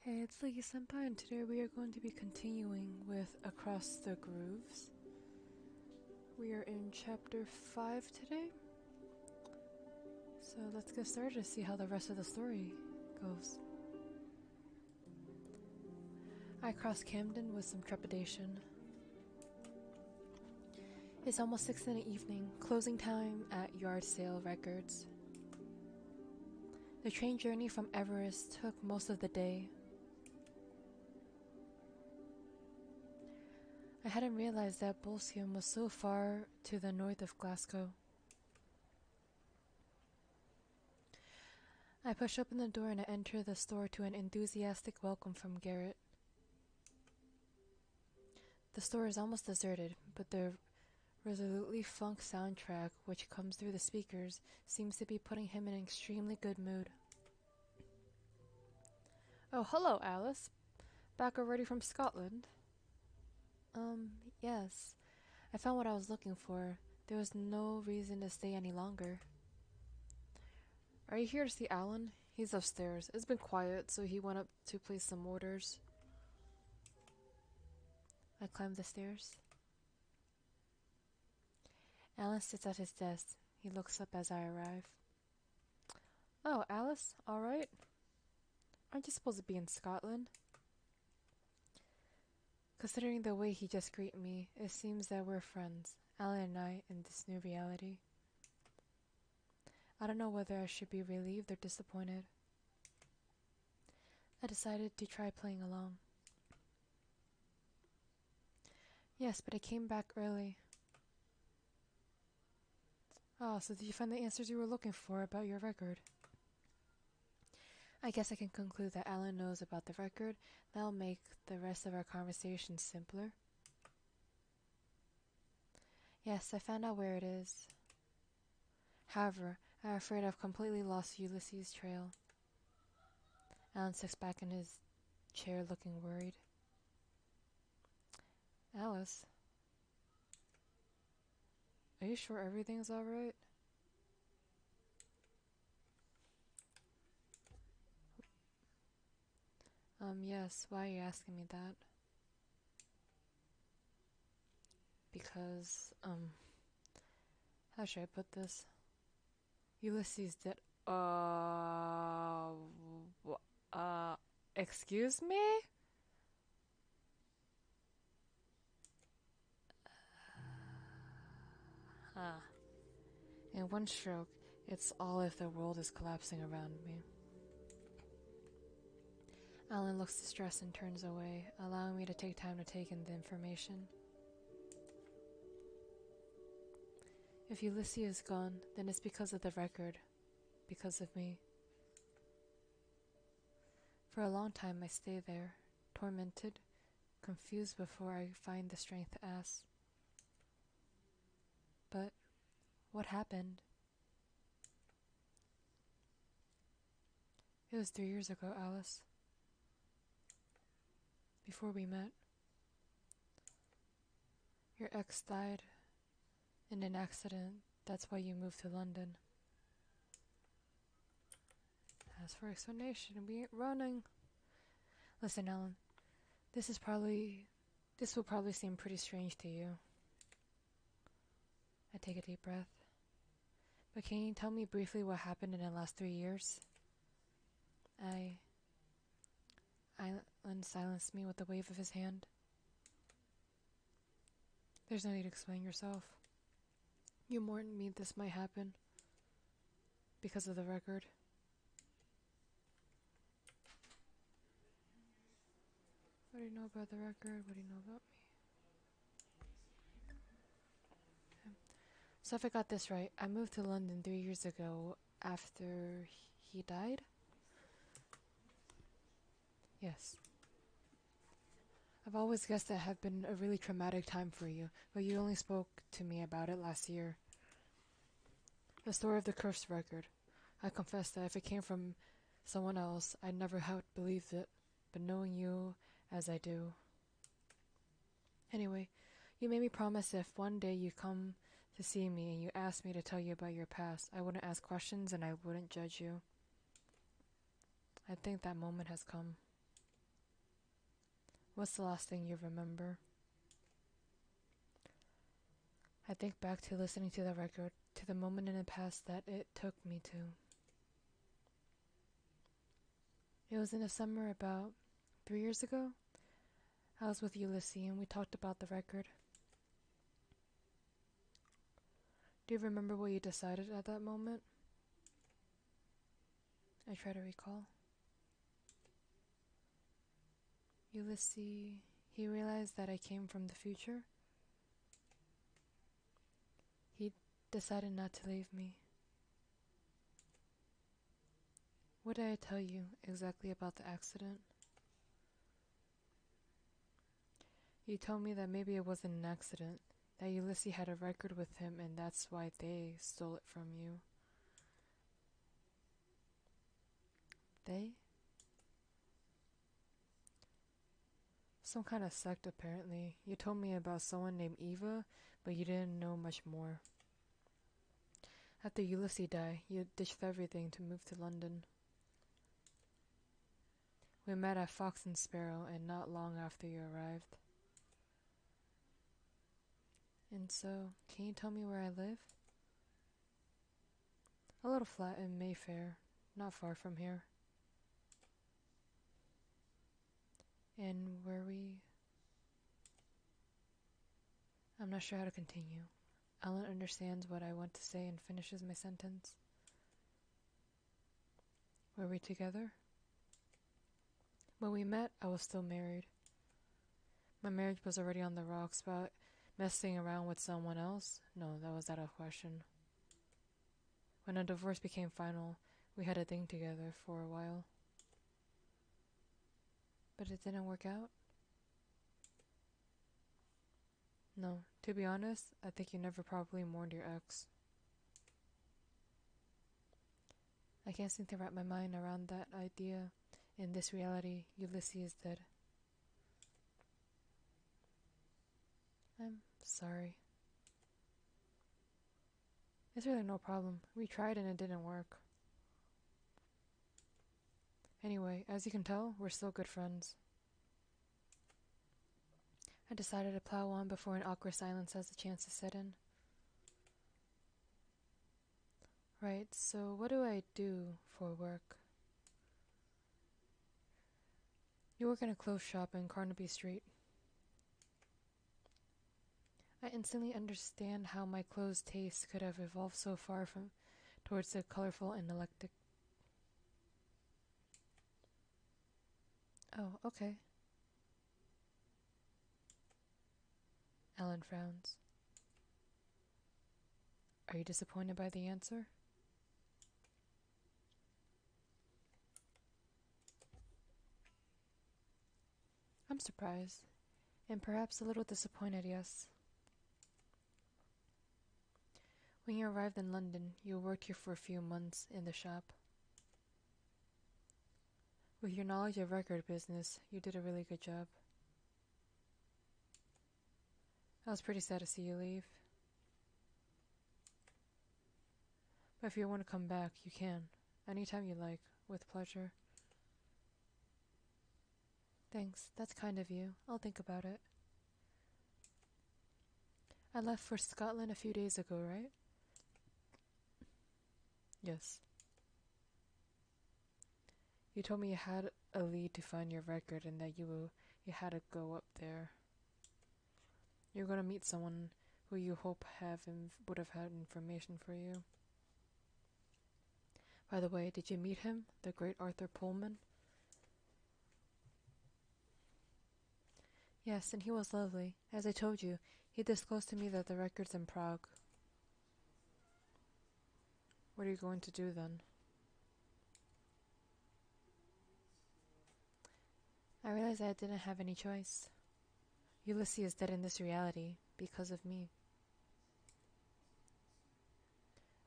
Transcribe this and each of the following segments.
Hey, it's Leaky Senpai, and today we are going to be continuing with Across the Grooves. We are in chapter 5 today, so let's get started to see how the rest of the story goes. I crossed Camden with some trepidation. It's almost 6 in the evening, closing time at Yard Sale Records. The train journey from Everest took most of the day. I hadn't realized that Bolsium was so far to the north of Glasgow. I push open the door and I enter the store to an enthusiastic welcome from Garrett. The store is almost deserted, but the resolutely funk soundtrack which comes through the speakers seems to be putting him in an extremely good mood. Oh, hello, Alice. Back already from Scotland? Yes. I found what I was looking for. There was no reason to stay any longer. Are you here to see Alan? He's upstairs. It's been quiet, so he went up to place some orders. I climbed the stairs. Alan sits at his desk. He looks up as I arrive. Oh, Alice, alright? Aren't you supposed to be in Scotland? Considering the way he just greeted me, it seems that we're friends, Alan and I, in this new reality. I don't know whether I should be relieved or disappointed. I decided to try playing along. Yes, but I came back early. Ah, so did you find the answers you were looking for about your record? I guess I can conclude that Alan knows about the record. That'll make the rest of our conversation simpler. Yes, I found out where it is. However, I'm afraid I've completely lost Ulysses' trail. Alan sits back in his chair looking worried. Alice? Are you sure everything's alright? Yes, why are you asking me that? Because, how should I put this? Ulysses did, excuse me? In one stroke, it's all if the world is collapsing around me. Alan looks distressed and turns away, allowing me to take time to take in the information. If Ulysses is gone, then it's because of the record. Because of me. For a long time I stay there, tormented, confused before I find the strength to ask. But what happened? It was 3 years ago, Alice. Before we met. Your ex died in an accident. That's why you moved to London. As for explanation, we ain't running. Listen, Alan. This will probably seem pretty strange to you. I take a deep breath. But can you tell me briefly what happened in the last 3 years? Alan silenced me with a wave of his hand. There's no need to explain yourself. You warned me this might happen. Because of the record. What do you know about the record? What do you know about me? Okay. So if I got this right, I moved to London 3 years ago after he died? Yes. I've always guessed that had been a really traumatic time for you, but you only spoke to me about it last year. The story of the cursed record. I confess that if it came from someone else, I'd never have believed it, but knowing you as I do. Anyway, you made me promise if one day you come to see me and you ask me to tell you about your past, I wouldn't ask questions and I wouldn't judge you. I think that moment has come. What's the last thing you remember? I think back to listening to the record, to the moment in the past that it took me to. It was in the summer about 3 years ago. I was with Ulysses and we talked about the record. Do you remember what you decided at that moment? I try to recall. Ulysses, he realized that I came from the future. He decided not to leave me. What did I tell you exactly about the accident? You told me that maybe it wasn't an accident, that Ulysses had a record with him and that's why they stole it from you. They? Some kind of sect, apparently. You told me about someone named Eva, but you didn't know much more. After Ulysses died, you ditched everything to move to London. We met at Fox and Sparrow, and not long after you arrived. And so, can you tell me where I live? A little flat in Mayfair, not far from here. And where we... I'm not sure how to continue. Alan understands what I want to say and finishes my sentence. Were we together? When we met, I was still married. My marriage was already on the rocks, but messing around with someone else? No, that was out of question. When a divorce became final, we had a thing together for a while. But it didn't work out? No, to be honest, I think you never properly mourned your ex. I can't seem to wrap my mind around that idea. In this reality, Ulysses is dead. I'm sorry. It's really no problem. We tried and it didn't work. Anyway, as you can tell, we're still good friends. I decided to plow on before an awkward silence has a chance to set in. Right, so what do I do for work? You work in a clothes shop in Carnaby Street. I instantly understand how my clothes taste could have evolved so far from towards the colorful and eclectic. Oh, okay. Alan frowns. Are you disappointed by the answer? I'm surprised, and perhaps a little disappointed, yes. When you arrived in London, you worked here for a few months in the shop. With your knowledge of record business, you did a really good job. I was pretty sad to see you leave. But if you want to come back, you can. Anytime you like, with pleasure. Thanks, that's kind of you. I'll think about it. I left for Scotland a few days ago, right? Yes. You told me you had a lead to find your record and that you had to go up there. You're gonna meet someone who you hope would have had information for you. By the way, did you meet him, the great Arthur Pullman? Yes, and he was lovely. As I told you, he disclosed to me that the record's in Prague. What are you going to do then? I realized I didn't have any choice. Ulysses is dead in this reality because of me.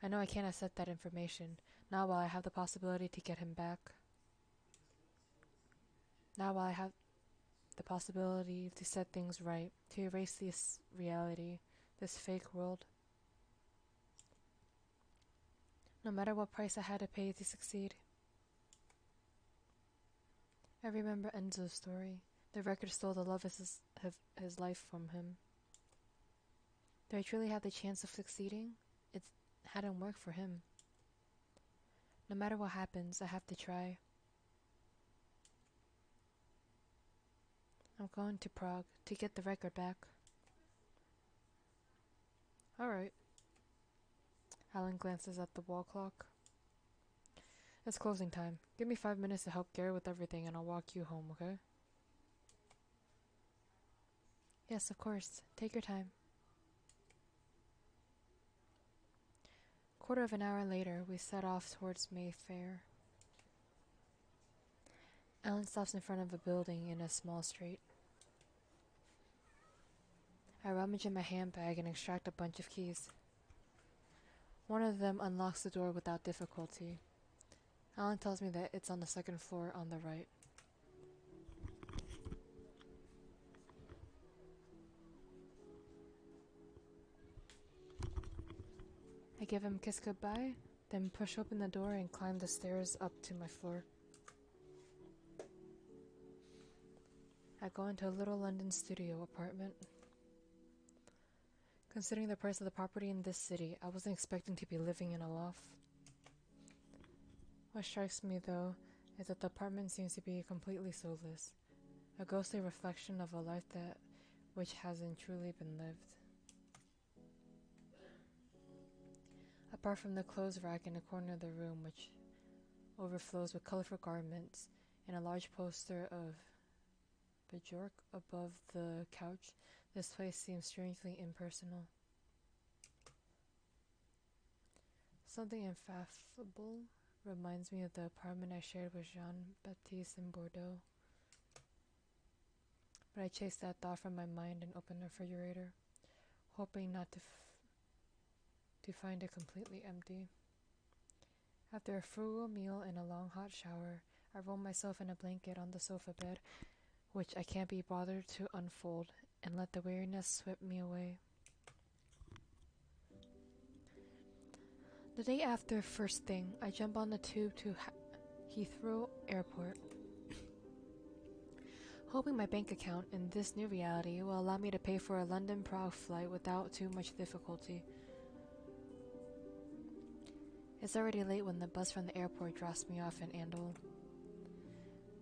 I know I can't accept that information, not while I have the possibility to get him back. Not while I have the possibility to set things right, to erase this reality, this fake world. No matter what price I had to pay to succeed. I remember Enzo's story, The record stole the love of his life from him. Did I truly have the chance of succeeding? It hadn't worked for him. No matter what happens, I have to try. I'm going to Prague to get the record back. Alright. Alan glances at the wall clock. It's closing time. Give me 5 minutes to help Gary with everything and I'll walk you home, okay? Yes, of course. Take your time. Quarter of an hour later, we set off towards Mayfair. Alan stops in front of a building in a small street. I rummage in my handbag and extract a bunch of keys. One of them unlocks the door without difficulty. Alan tells me that it's on the second floor on the right. I give him a kiss goodbye, then push open the door and climb the stairs up to my floor. I go into a little London studio apartment. Considering the price of the property in this city, I wasn't expecting to be living in a loft. What strikes me, though, is that the apartment seems to be completely soulless, a ghostly reflection of a life which hasn't truly been lived. Apart from the clothes rack in the corner of the room, which overflows with colorful garments, and a large poster of Bjork above the couch, this place seems strangely impersonal. Something ineffable reminds me of the apartment I shared with Jean-Baptiste in Bordeaux. But I chased that thought from my mind and opened the refrigerator, hoping not to find it completely empty. After a frugal meal and a long hot shower, I roll myself in a blanket on the sofa bed, which I can't be bothered to unfold, and let the weariness sweep me away. The day after first thing, I jump on the tube to Heathrow Airport, hoping my bank account in this new reality will allow me to pay for a London-Prague flight without too much difficulty. It's already late when the bus from the airport drops me off in Andal.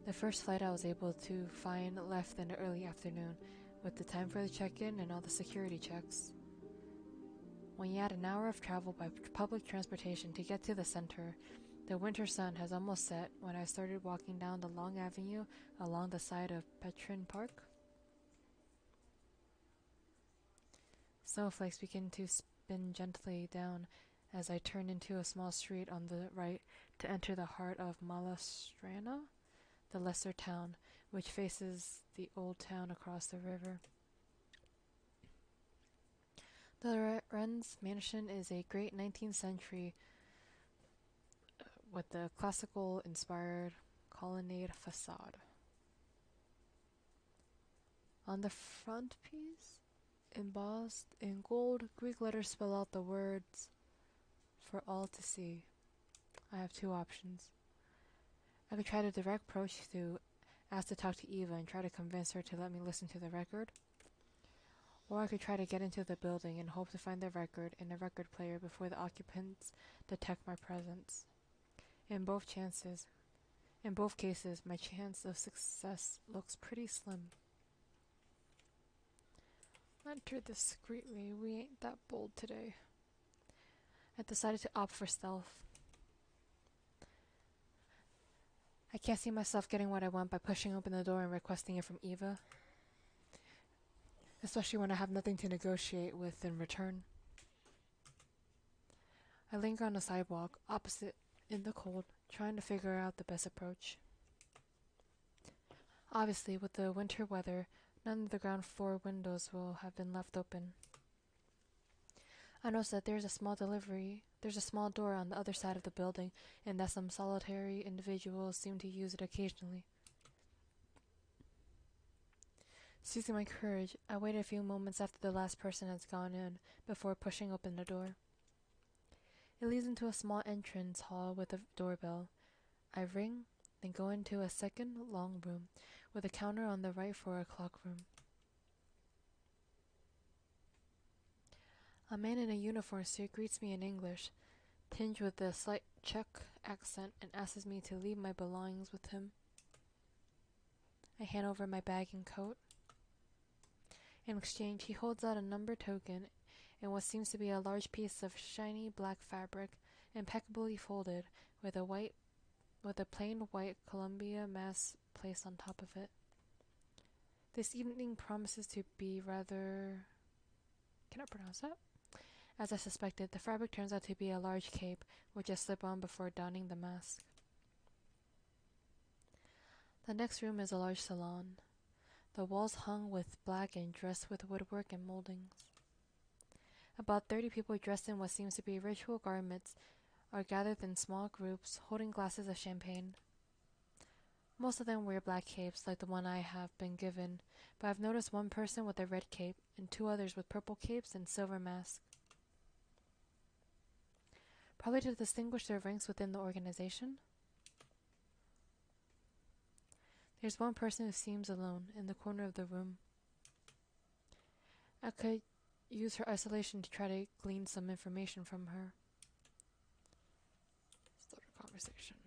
The first flight I was able to find left in the early afternoon, with the time for the check-in and all the security checks. When you add an hour of travel by public transportation to get to the center, the winter sun has almost set when I started walking down the long avenue along the side of Petrin Park. Snowflakes begin to spin gently down as I turn into a small street on the right to enter the heart of Malastrana, the lesser town, which faces the old town across the river. The Wren's mansion is a great 19th century with a classical-inspired colonnade facade. On the frontispiece, embossed in gold, Greek letters spell out the words, "For all to see." I have two options. I could try to direct approach to ask to talk to Eva and try to convince her to let me listen to the record. Or I could try to get into the building and hope to find the record in the record player before the occupants detect my presence. In both cases, my chance of success looks pretty slim. Enter discreetly. We ain't that bold today. I decided to opt for stealth. I can't see myself getting what I want by pushing open the door and requesting it from Eva, especially when I have nothing to negotiate with in return. I linger on the sidewalk, opposite in the cold, trying to figure out the best approach. Obviously, with the winter weather, none of the ground floor windows will have been left open. I notice that there's a small door on the other side of the building, and that some solitary individuals seem to use it occasionally. Seizing my courage, I wait a few moments after the last person has gone in before pushing open the door. It leads into a small entrance hall with a doorbell. I ring, then go into a second long room with a counter on the right for a clock room. A man in a uniform suit greets me in English, tinged with a slight Czech accent, and asks me to leave my belongings with him. I hand over my bag and coat. In exchange, he holds out a number token and what seems to be a large piece of shiny black fabric, impeccably folded, with a plain white Columbia mask placed on top of it. This evening promises to be rather... Can I pronounce that? As I suspected, the fabric turns out to be a large cape, which I slip on before donning the mask. The next room is a large salon. The walls hung with black and dressed with woodwork and moldings. About 30 people dressed in what seems to be ritual garments are gathered in small groups, holding glasses of champagne. Most of them wear black capes like the one I have been given, but I've noticed one person with a red cape and 2 others with purple capes and silver masks. Probably to distinguish their ranks within the organization. There's one person who seems alone in the corner of the room. I could use her isolation to try to glean some information from her. Start a conversation.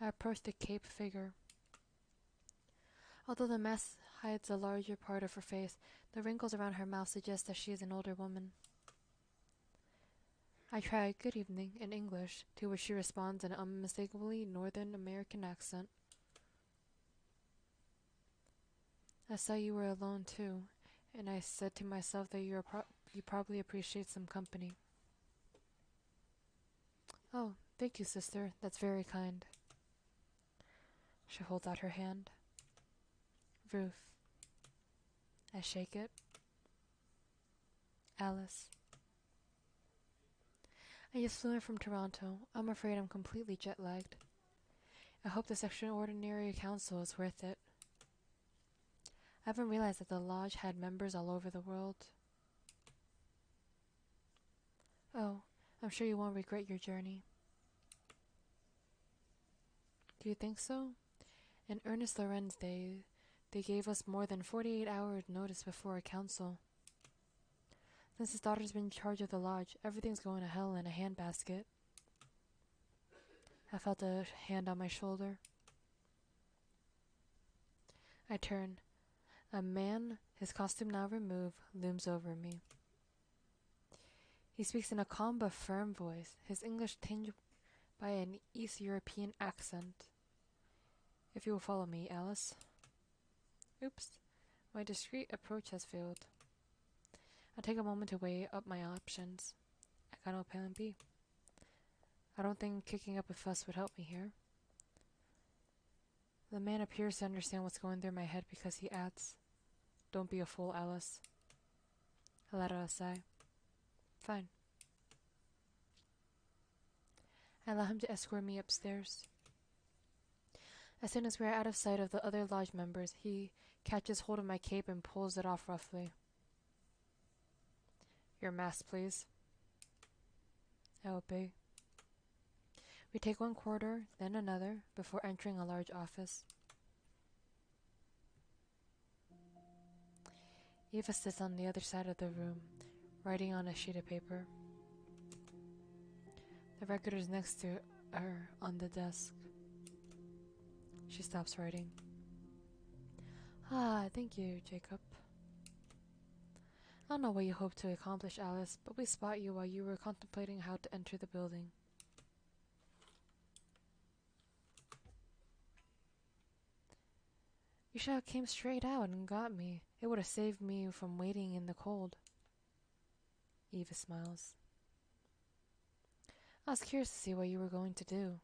I approach the cape figure. Although the mask hides a larger part of her face, the wrinkles around her mouth suggest that she is an older woman. I try "good evening" in English, to which she responds in an unmistakably Northern American accent. I saw you were alone too, and I said to myself that you probably appreciate some company. Oh, thank you, sister. That's very kind. She holds out her hand. Ruth. I shake it. Alice. I just flew in from Toronto. I'm afraid I'm completely jet-lagged. I hope this extraordinary council is worth it. I haven't realized that the lodge had members all over the world. Oh, I'm sure you won't regret your journey. Do you think so? In Ernest Lorenz Day, they gave us more than 48 hours notice before a council. Since his daughter's been in charge of the lodge, everything's going to hell in a handbasket. I felt a hand on my shoulder. I turn. A man, his costume now removed, looms over me. He speaks in a calm but firm voice, his English tinged by an East European accent. If you will follow me, Alice. Oops, my discreet approach has failed. I take a moment to weigh up my options. I got no plan B. I don't think kicking up a fuss would help me here. The man appears to understand what's going through my head because he adds, "Don't be a fool, Alice." I let out a sigh. Fine. I allow him to escort me upstairs. As soon as we are out of sight of the other lodge members, he catches hold of my cape and pulls it off roughly. Your mask, please. I obey. We take one corridor, then another, before entering a large office. Eva sits on the other side of the room, writing on a sheet of paper. The record is next to her on the desk. She stops writing. Ah, thank you, Jacob. I don't know what you hope to accomplish, Alice, but we spot you while you were contemplating how to enter the building. You should have came straight out and got me. It would have saved me from waiting in the cold. Eva smiles. I was curious to see what you were going to do.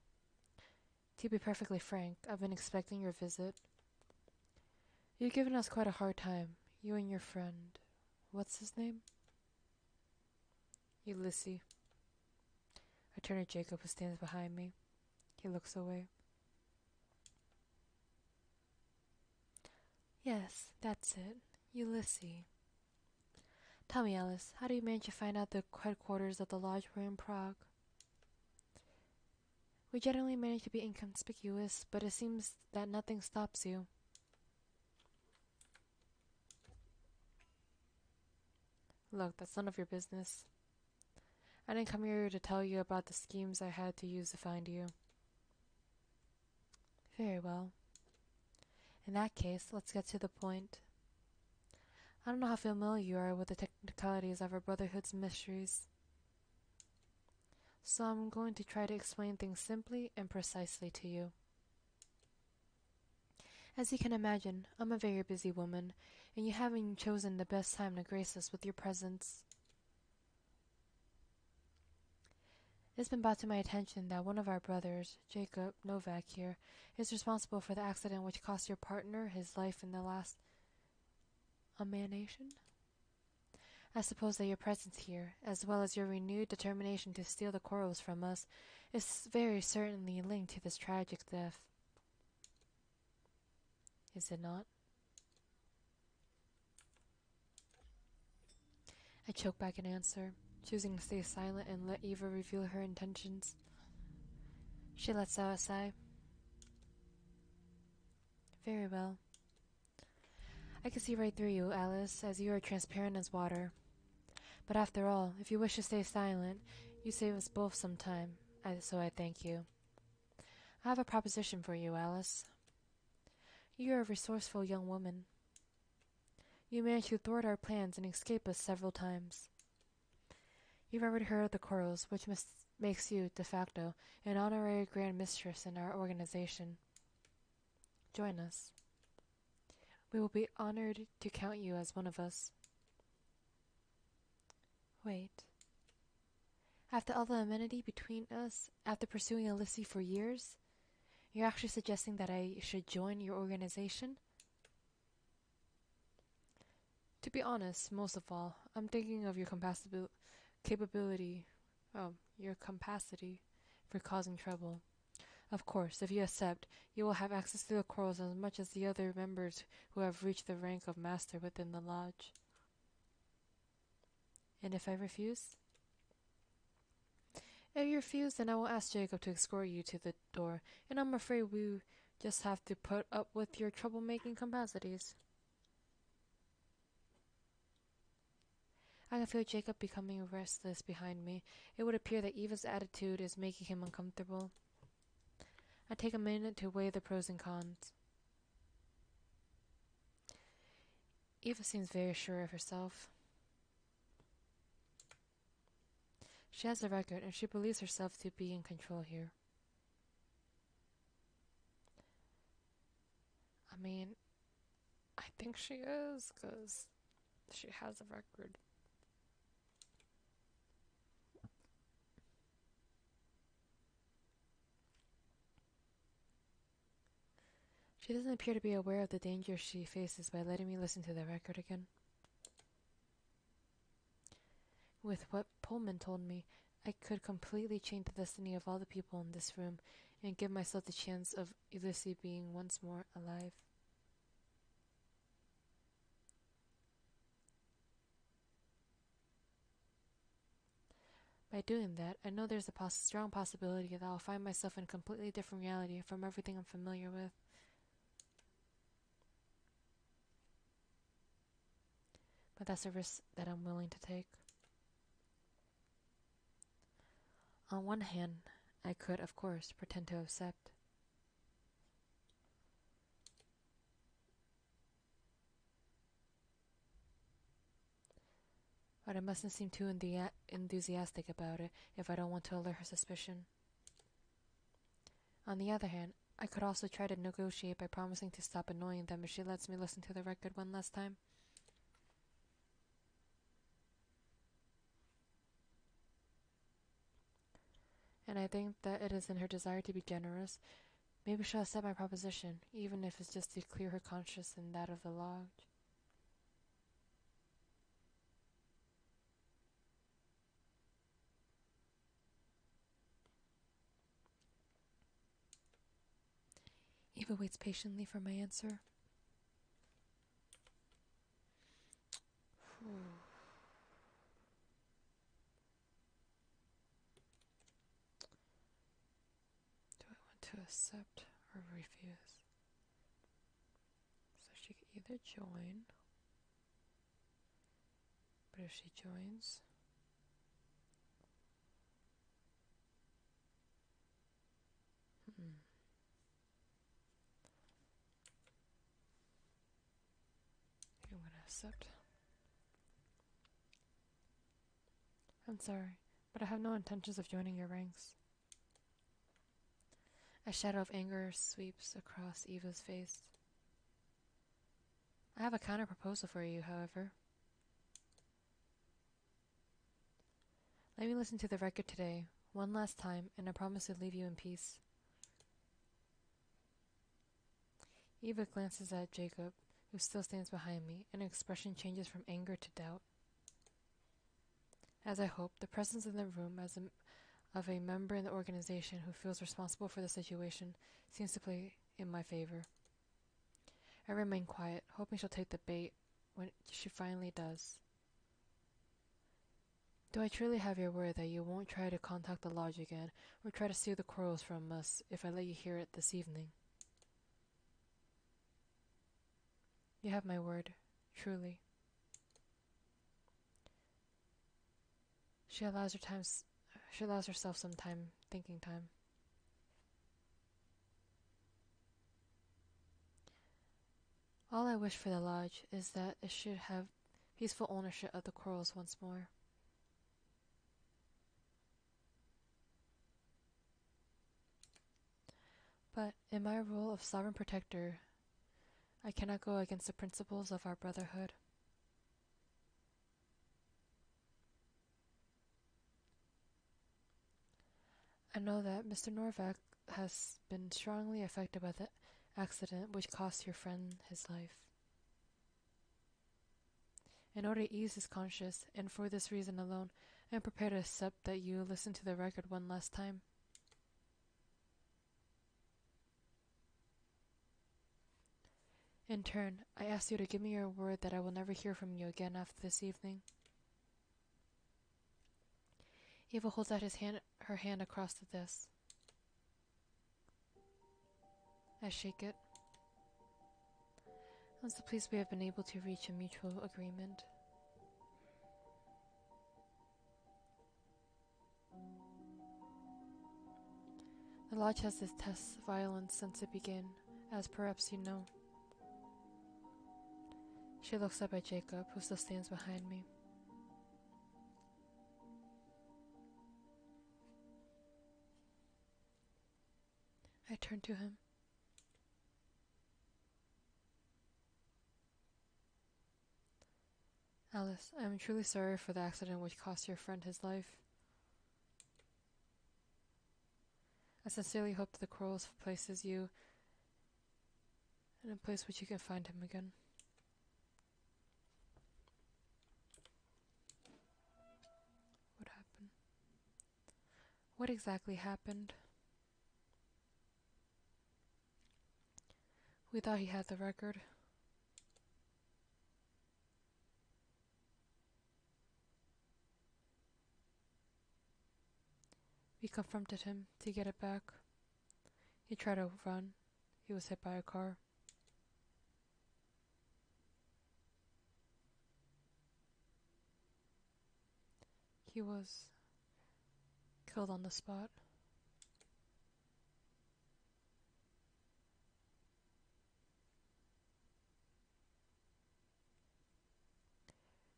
To be perfectly frank, I've been expecting your visit. You've given us quite a hard time, you and your friend. What's his name? Ulysses. I turn to Jacob, who stands behind me. He looks away. Yes, that's it. Ulysses. Tell me, Alice, how do you manage to find out the headquarters of the lodge were in Prague? We generally manage to be inconspicuous, but it seems that nothing stops you. Look, that's none of your business. I didn't come here to tell you about the schemes I had to use to find you. Very well. In that case, let's get to the point. I don't know how familiar you are with the technicalities of our Brotherhood's mysteries, so I'm going to try to explain things simply and precisely to you. As you can imagine, I'm a very busy woman, and you haven't chosen the best time to grace us with your presence. It's been brought to my attention that one of our brothers, Jacob Novak here, is responsible for the accident which cost your partner his life in the last emanation. I suppose that your presence here, as well as your renewed determination to steal the corals from us, is very certainly linked to this tragic death. Is it not? I choke back an answer, choosing to stay silent and let Eva reveal her intentions. She lets out a sigh. Very well. I can see right through you, Alice, as you are transparent as water. But after all, if you wish to stay silent, you save us both some time, so I thank you. I have a proposition for you, Alice. You are a resourceful young woman. You managed to thwart our plans and escape us several times. You've already heard of the corals, which makes you, de facto, an honorary Grand Mistress in our organization. Join us. We will be honored to count you as one of us. Wait. After all the amenity between us, after pursuing Alysse for years, you're actually suggesting that I should join your organization? To be honest, most of all, I'm thinking of your your capacity for causing trouble. Of course, if you accept, you will have access to the corals as much as the other members who have reached the rank of master within the lodge. And if I refuse? If you refuse, then I will ask Jacob to escort you to the door, and I'm afraid we just have to put up with your troublemaking capacities. I can feel Jacob becoming restless behind me. It would appear that Eva's attitude is making him uncomfortable. I take a minute to weigh the pros and cons. Eva seems very sure of herself. She has a record, and she believes herself to be in control here. I mean, I think she is, 'cause she has a record. She doesn't appear to be aware of the danger she faces by letting me listen to the record again. With what Pullman told me, I could completely change the destiny of all the people in this room and give myself the chance of Alysse being once more alive. By doing that, I know there's a strong possibility that I'll find myself in a completely different reality from everything I'm familiar with. But that's a risk that I'm willing to take. On one hand, I could, of course, pretend to accept. But I mustn't seem too enthusiastic about it if I don't want to alert her suspicion. On the other hand, I could also try to negotiate by promising to stop annoying them if she lets me listen to the record one last time. And I think that it is in her desire to be generous. Maybe she'll accept my proposition, even if it's just to clear her conscience and that of the lodge. Eva waits patiently for my answer. Do I want to accept or refuse? So she could either join But if she joins... I'm gonna accept. I'm sorry, but I have no intentions of joining your ranks. A shadow of anger sweeps across Eva's face. I have a counter proposal for you, however. Let me listen to the record today, one last time, and I promise to leave you in peace. Eva glances at Jacob, who still stands behind me, and her expression changes from anger to doubt. As I hoped, the presence in the room of a member in the organization who feels responsible for the situation seems to play in my favor. I remain quiet, hoping she'll take the bait when she finally does. Do I truly have your word that you won't try to contact the lodge again, or try to steal the quarrels from us if I let you hear it this evening? You have my word, truly. She allows herself some thinking time. All I wish for the lodge is that it should have peaceful ownership of the corals once more. But in my role of sovereign protector, I cannot go against the principles of our brotherhood. I know that Mr. Norvac has been strongly affected by the accident which cost your friend his life. In order to ease his conscience, and for this reason alone, I am prepared to accept that you listen to the record one last time. In turn, I ask you to give me your word that I will never hear from you again after this evening. Eva holds out her hand across the desk. I shake it. I'm so pleased we have been able to reach a mutual agreement. The lodge has detested violence since it began, as perhaps you know. She looks up at Jacob, who still stands behind me. I turn to him. Alice, I am truly sorry for the accident which cost your friend his life. I sincerely hope that the quarrels places you in a place which you can find him again. What happened? What exactly happened? We thought he had the record. We confronted him to get it back. He tried to run. He was hit by a car. He was killed on the spot.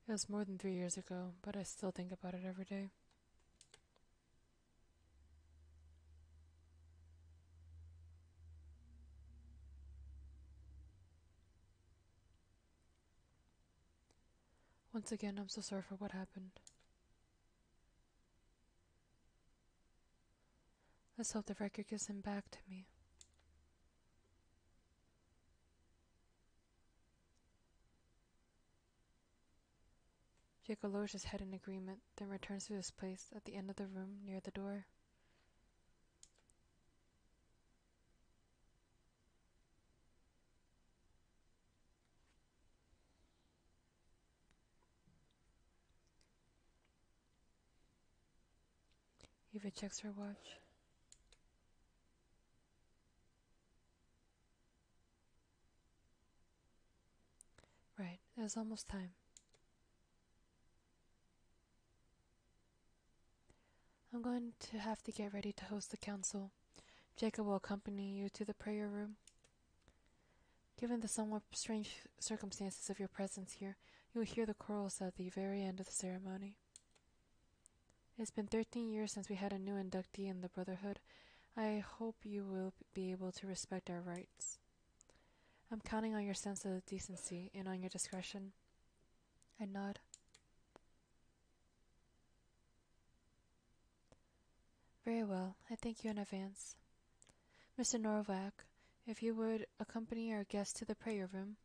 It was more than 3 years ago, but I still think about it every day. Once again, I'm so sorry for what happened. Let's hope the record gives him back to me. Jacob lowers his head in agreement, then returns to his place at the end of the room near the door. Eva checks her watch. Right, it was almost time. I'm going to have to get ready to host the council. Jacob will accompany you to the prayer room. Given the somewhat strange circumstances of your presence here, you will hear the chorals at the very end of the ceremony. It's been 13 years since we had a new inductee in the Brotherhood. I hope you will be able to respect our rights. I'm counting on your sense of decency and on your discretion. I nod. Very well, I thank you in advance. Mr. Norvac, if you would accompany our guest to the prayer room.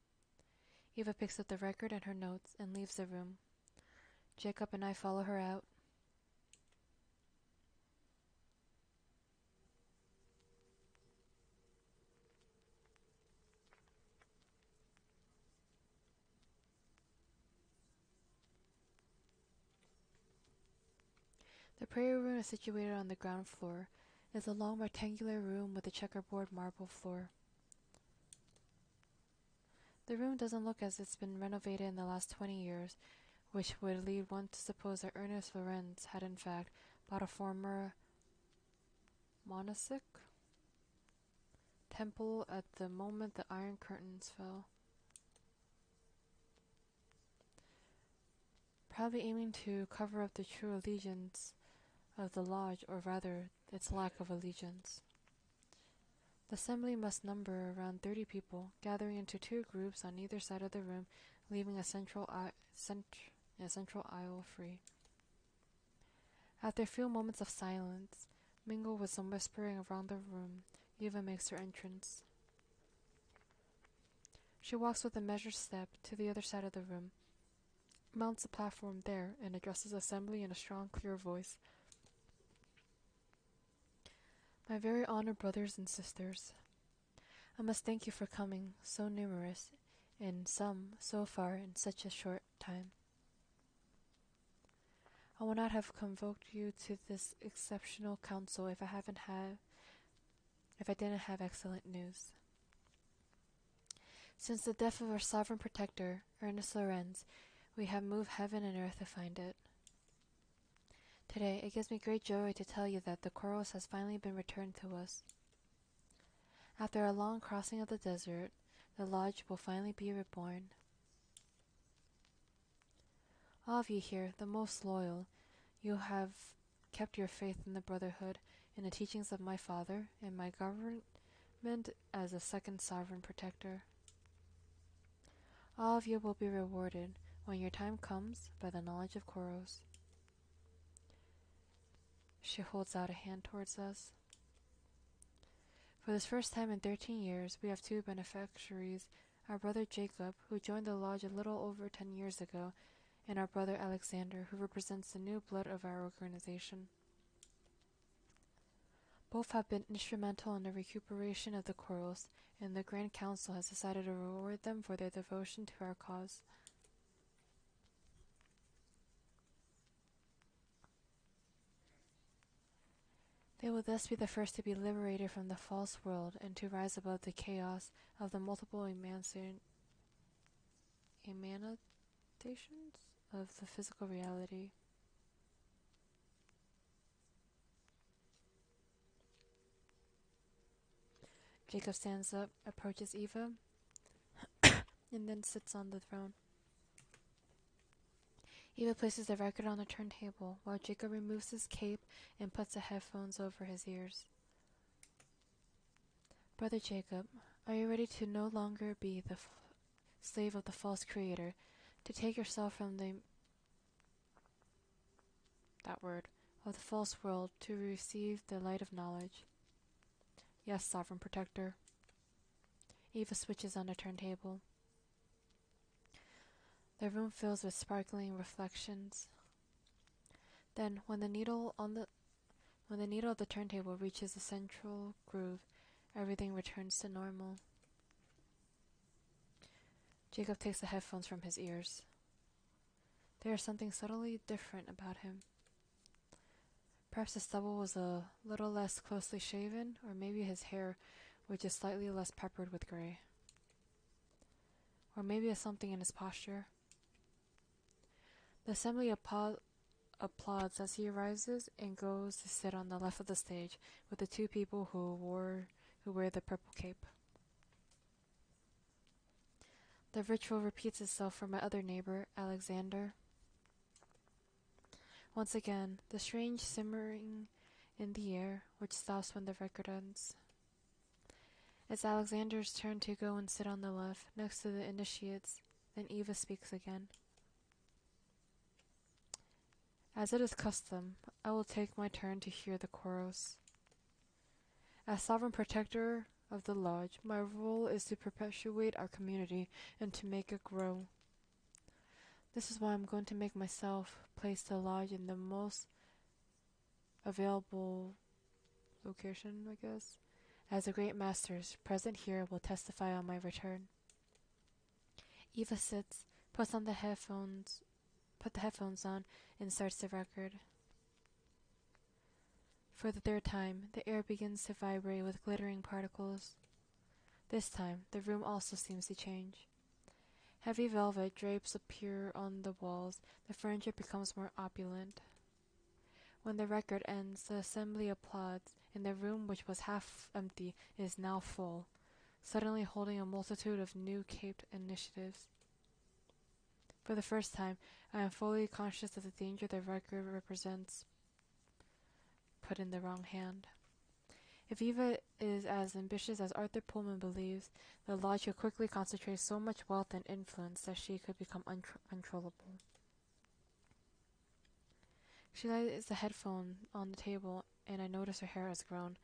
Eva picks up the record and her notes and leaves the room. Jacob and I follow her out. The prayer room is situated on the ground floor. It is a long rectangular room with a checkerboard marble floor. The room doesn't look as it's been renovated in the last 20 years, which would lead one to suppose that Ernest Lorenz had in fact bought a former monastic temple at the moment the Iron Curtains fell. Probably aiming to cover up the true allegiance of the lodge, or rather, its lack of allegiance. The assembly must number around 30 people, gathering into two groups on either side of the room, leaving a central aisle free. After a few moments of silence, mingled with some whispering around the room, Eva makes her entrance. She walks with a measured step to the other side of the room, mounts a platform there, and addresses the assembly in a strong, clear voice. My very honored brothers and sisters, I must thank you for coming, so numerous, and some so far in such a short time. I would not have convoked you to this exceptional council if I didn't have excellent news. Since the death of our sovereign protector, Ernest Lorenz, we have moved heaven and earth to find it. Today, it gives me great joy to tell you that the Koros has finally been returned to us. After a long crossing of the desert, the lodge will finally be reborn. All of you here, the most loyal, you have kept your faith in the Brotherhood, in the teachings of my father, and my government as a second sovereign protector. All of you will be rewarded, when your time comes, by the knowledge of Koros. She holds out a hand towards us. For this first time in 13 years, we have two beneficiaries, our brother Jacob, who joined the lodge a little over 10 years ago, and our brother Alexander, who represents the new blood of our organization. Both have been instrumental in the recuperation of the Koros, and the Grand Council has decided to reward them for their devotion to our cause. They will thus be the first to be liberated from the false world and to rise above the chaos of the multiple emanations of the physical reality. Jacob stands up, approaches Eva, and then sits on the throne. Eva places the record on the turntable, while Jacob removes his cape and puts the headphones over his ears. Brother Jacob, are you ready to no longer be the slave of the false creator, to take yourself from the false world, to receive the light of knowledge? Yes, Sovereign Protector. Eva switches on the turntable. The room fills with sparkling reflections. Then, when the needle of the turntable reaches the central groove, everything returns to normal. Jacob takes the headphones from his ears. There is something subtly different about him. Perhaps his stubble was a little less closely shaven, or maybe his hair was just slightly less peppered with gray. Or maybe it's something in his posture. The assembly applauds as he rises and goes to sit on the left of the stage with the two people who wear the purple cape. The ritual repeats itself for my other neighbor, Alexander. Once again, the strange simmering in the air, which stops when the record ends. It's Alexander's turn to go and sit on the left, next to the initiates. Then Eva speaks again. As it is custom, I will take my turn to hear the chorus. As sovereign protector of the lodge, my role is to perpetuate our community and to make it grow. This is why I'm going to make myself place the lodge in the most available location, I guess, as the great masters present here will testify on my return. Eva sits, puts the headphones on, and starts the record. For the third time, the air begins to vibrate with glittering particles. This time, the room also seems to change. Heavy velvet drapes appear on the walls, the furniture becomes more opulent. When the record ends, the assembly applauds, and the room, which was half empty, is now full, suddenly holding a multitude of new caped initiatives. For the first time, I am fully conscious of the danger the record represents put in the wrong hand. If Eva is as ambitious as Arthur Pullman believes, the lodge could quickly concentrate so much wealth and influence that she could become uncontrollable. She lays the headphone on the table, and I notice her hair has grown,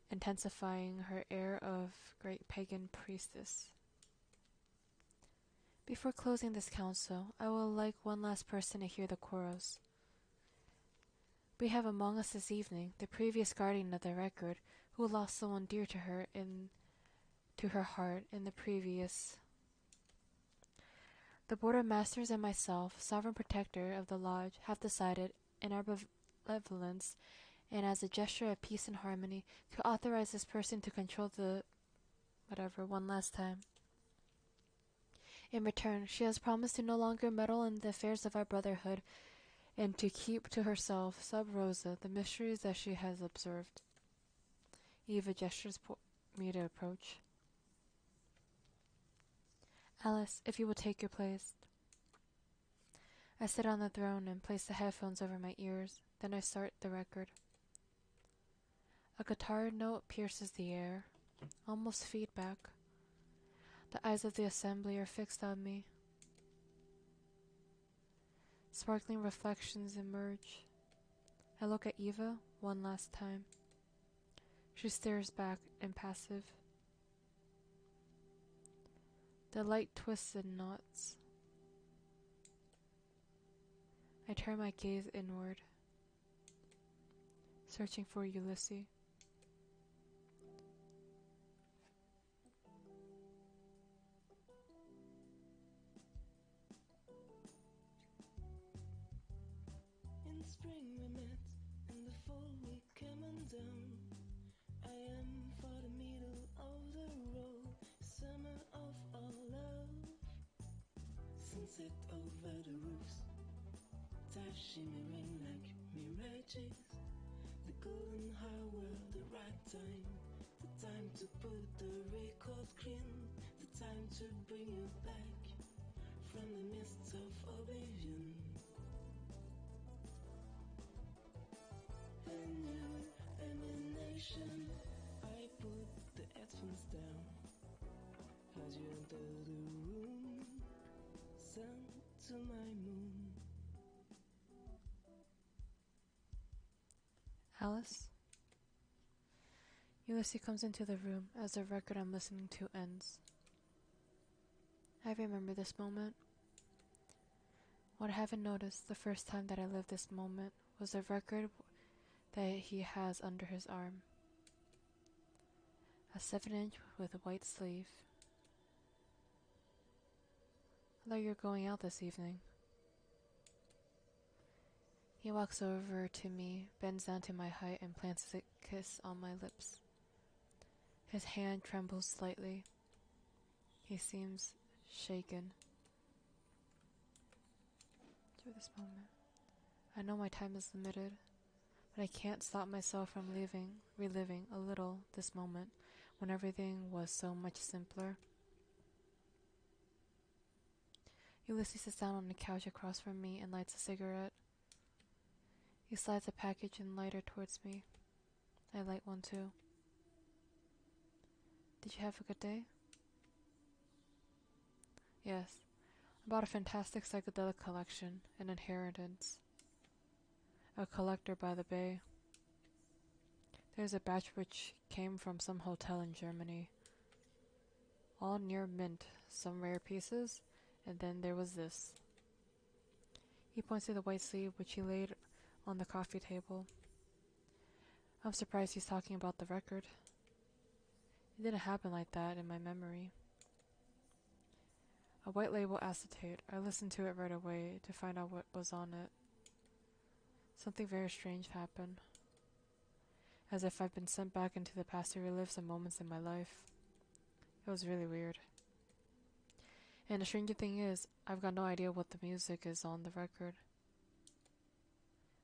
intensifying her air of great pagan priestess. Before closing this council, I would like one last person to hear the chorus. We have among us this evening the previous guardian of the record, who lost someone dear to her heart in the previous. The Board of Masters and myself, sovereign protector of the lodge, have decided, in our benevolence, and as a gesture of peace and harmony, to authorize this person to control the whatever one last time. In return, she has promised to no longer meddle in the affairs of our brotherhood, and to keep to herself, sub rosa, the mysteries that she has observed. Eva gestures me to approach. Alice, if you will take your place. I sit on the throne and place the headphones over my ears. Then I start the record. A guitar note pierces the air, almost feedback. The eyes of the assembly are fixed on me. Sparkling reflections emerge. I look at Eva one last time. She stares back, impassive. The light twists and knots. I turn my gaze inward, searching for Ulysses. In spring we met, in the fall we came undone. I am for the middle of the road, summer of our love. Sunset over the roofs, stars shimmering like mirages. The golden hour, the right time, the time to put the record clean, the time to bring you back from the mists of oblivion. A new emanation. I put the headphones down as you enter the room. Sun to my moon. Alice? Ulysses comes into the room as the record I'm listening to ends. I remember this moment. What I haven't noticed the first time that I lived this moment was the record that he has under his arm. A 7-inch with a white sleeve. I thought you were going out this evening. He walks over to me, bends down to my height, and plants a kiss on my lips. His hand trembles slightly. He seems shaken. Through this moment, I know my time is limited, but I can't stop myself from reliving a little this moment when everything was so much simpler. Ulysses sits down on the couch across from me and lights a cigarette. He slides a package and lighter towards me. I light one too. Did you have a good day? Yes. I bought a fantastic psychedelic collection, an inheritance. A collector by the bay. There's a batch which came from some hotel in Germany. All near mint, some rare pieces, and then there was this. He points to the white sleeve which he laid on the coffee table. I'm surprised he's talking about the record. It didn't happen like that in my memory. A white label acetate. I listened to it right away to find out what was on it. Something very strange happened. As if I've been sent back into the past to relive some moments in my life. It was really weird. And the stranger thing is, I've got no idea what the music is on the record.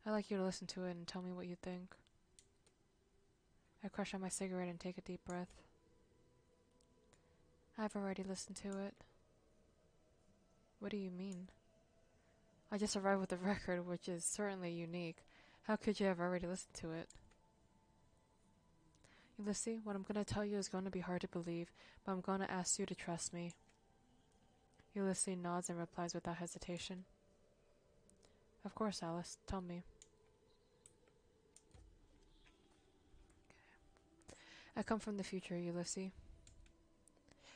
I'd like you to listen to it and tell me what you think. I crush on my cigarette and take a deep breath. I've already listened to it. What do you mean? I just arrived with the record, which is certainly unique. How could you have already listened to it? Ulysses, what I'm going to tell you is going to be hard to believe, but I'm going to ask you to trust me. Ulysses nods and replies without hesitation. Of course, Alice. Tell me. I come from the future, Ulysses.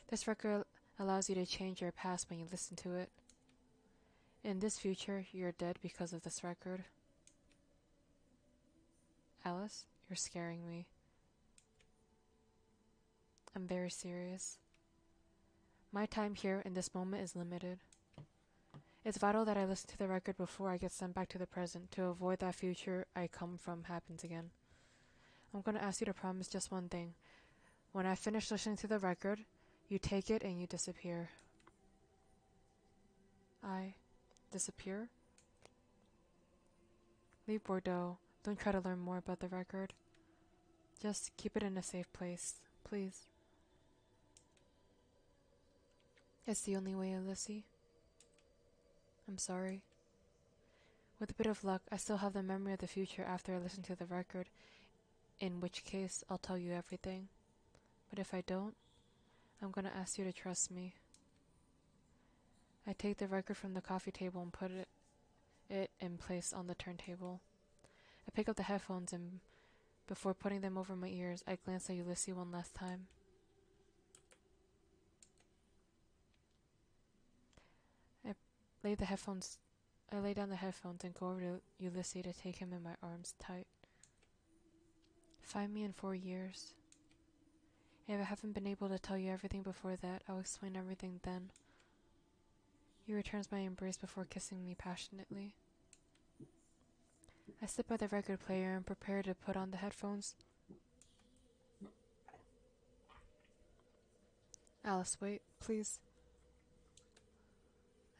This record allows you to change your past when you listen to it. In this future, you're dead because of this record. Alice, you're scaring me. I'm very serious. My time here in this moment is limited. It's vital that I listen to the record before I get sent back to the present to avoid that future I come from happens again. I'm going to ask you to promise just one thing. When I finish listening to the record, you take it and you disappear. I disappear? Leave Bordeaux. Don't try to learn more about the record. Just keep it in a safe place, please. It's the only way, Ulysses. I'm sorry. With a bit of luck, I still have the memory of the future after I listen to the record, in which case I'll tell you everything. But if I don't, I'm going to ask you to trust me. I take the record from the coffee table and put it in place on the turntable. I pick up the headphones and before putting them over my ears, I glance at Ulysses one last time. I lay down the headphones and go over to Ulysses to take him in my arms tight. Find me in 4 years. If I haven't been able to tell you everything before that, I'll explain everything then. He returns my embrace before kissing me passionately. I sit by the record player and prepare to put on the headphones. Alice, wait, please.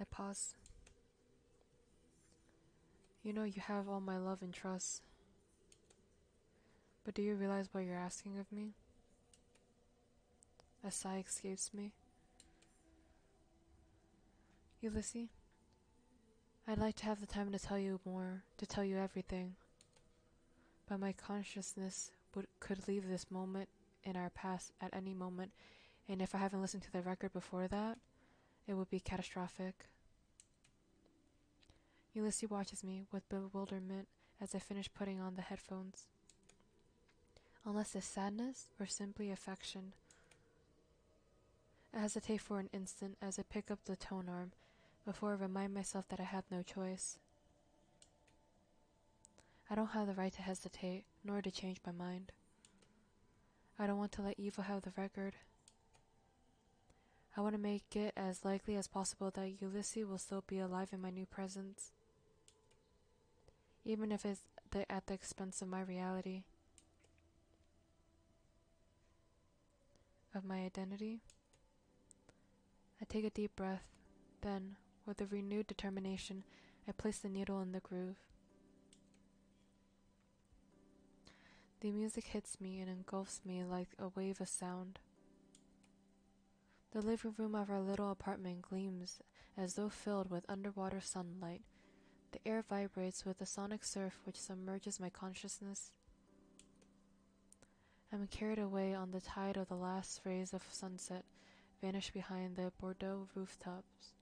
I pause. You know you have all my love and trust. But do you realize what you're asking of me? A sigh escapes me. Ulysses, I'd like to have the time to tell you more, to tell you everything. But my consciousness could leave this moment in our past at any moment, and if I haven't listened to the record before that, it would be catastrophic. Ulysses watches me with bewilderment as I finish putting on the headphones. Unless it's sadness or simply affection. I hesitate for an instant as I pick up the tone arm before I remind myself that I have no choice. I don't have the right to hesitate, nor to change my mind. I don't want to let evil have the record. I want to make it as likely as possible that Ulysses will still be alive in my new presence, even if it's at the expense of my reality, of my identity. I take a deep breath, then, with a renewed determination, I place the needle in the groove. The music hits me and engulfs me like a wave of sound. The living room of our little apartment gleams as though filled with underwater sunlight. The air vibrates with the sonic surf which submerges my consciousness. I'm carried away on the tide of the last rays of sunset, vanish behind the Bordeaux rooftops.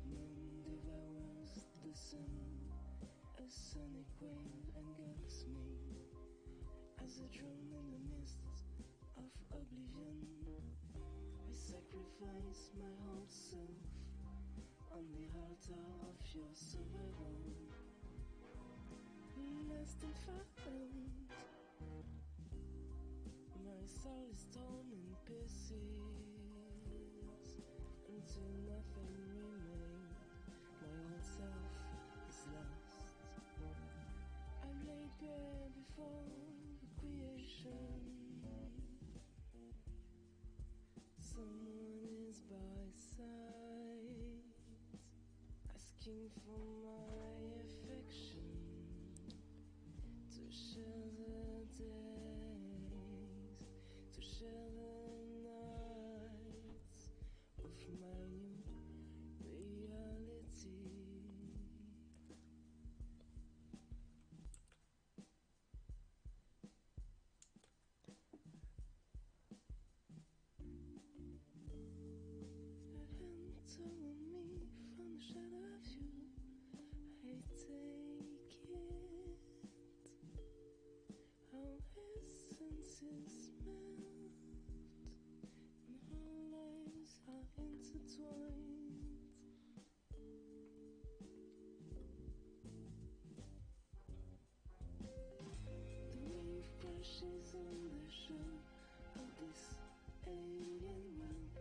Moon devours the sun, a sonic wave engulfs me as a drone in the mists of oblivion. I sacrifice my whole self on the altar of your survival. Lost and found, my soul is torn in pieces until nothing remains. My old self is lost. I laid bare before the creation. Someone is by side, asking for my affection, to share the days, to share the nights of my new reality. That hand told me from the shadow of you, I take it. Our essences melt, and our lives are intertwined. The wave crashes on the shore of this alien world,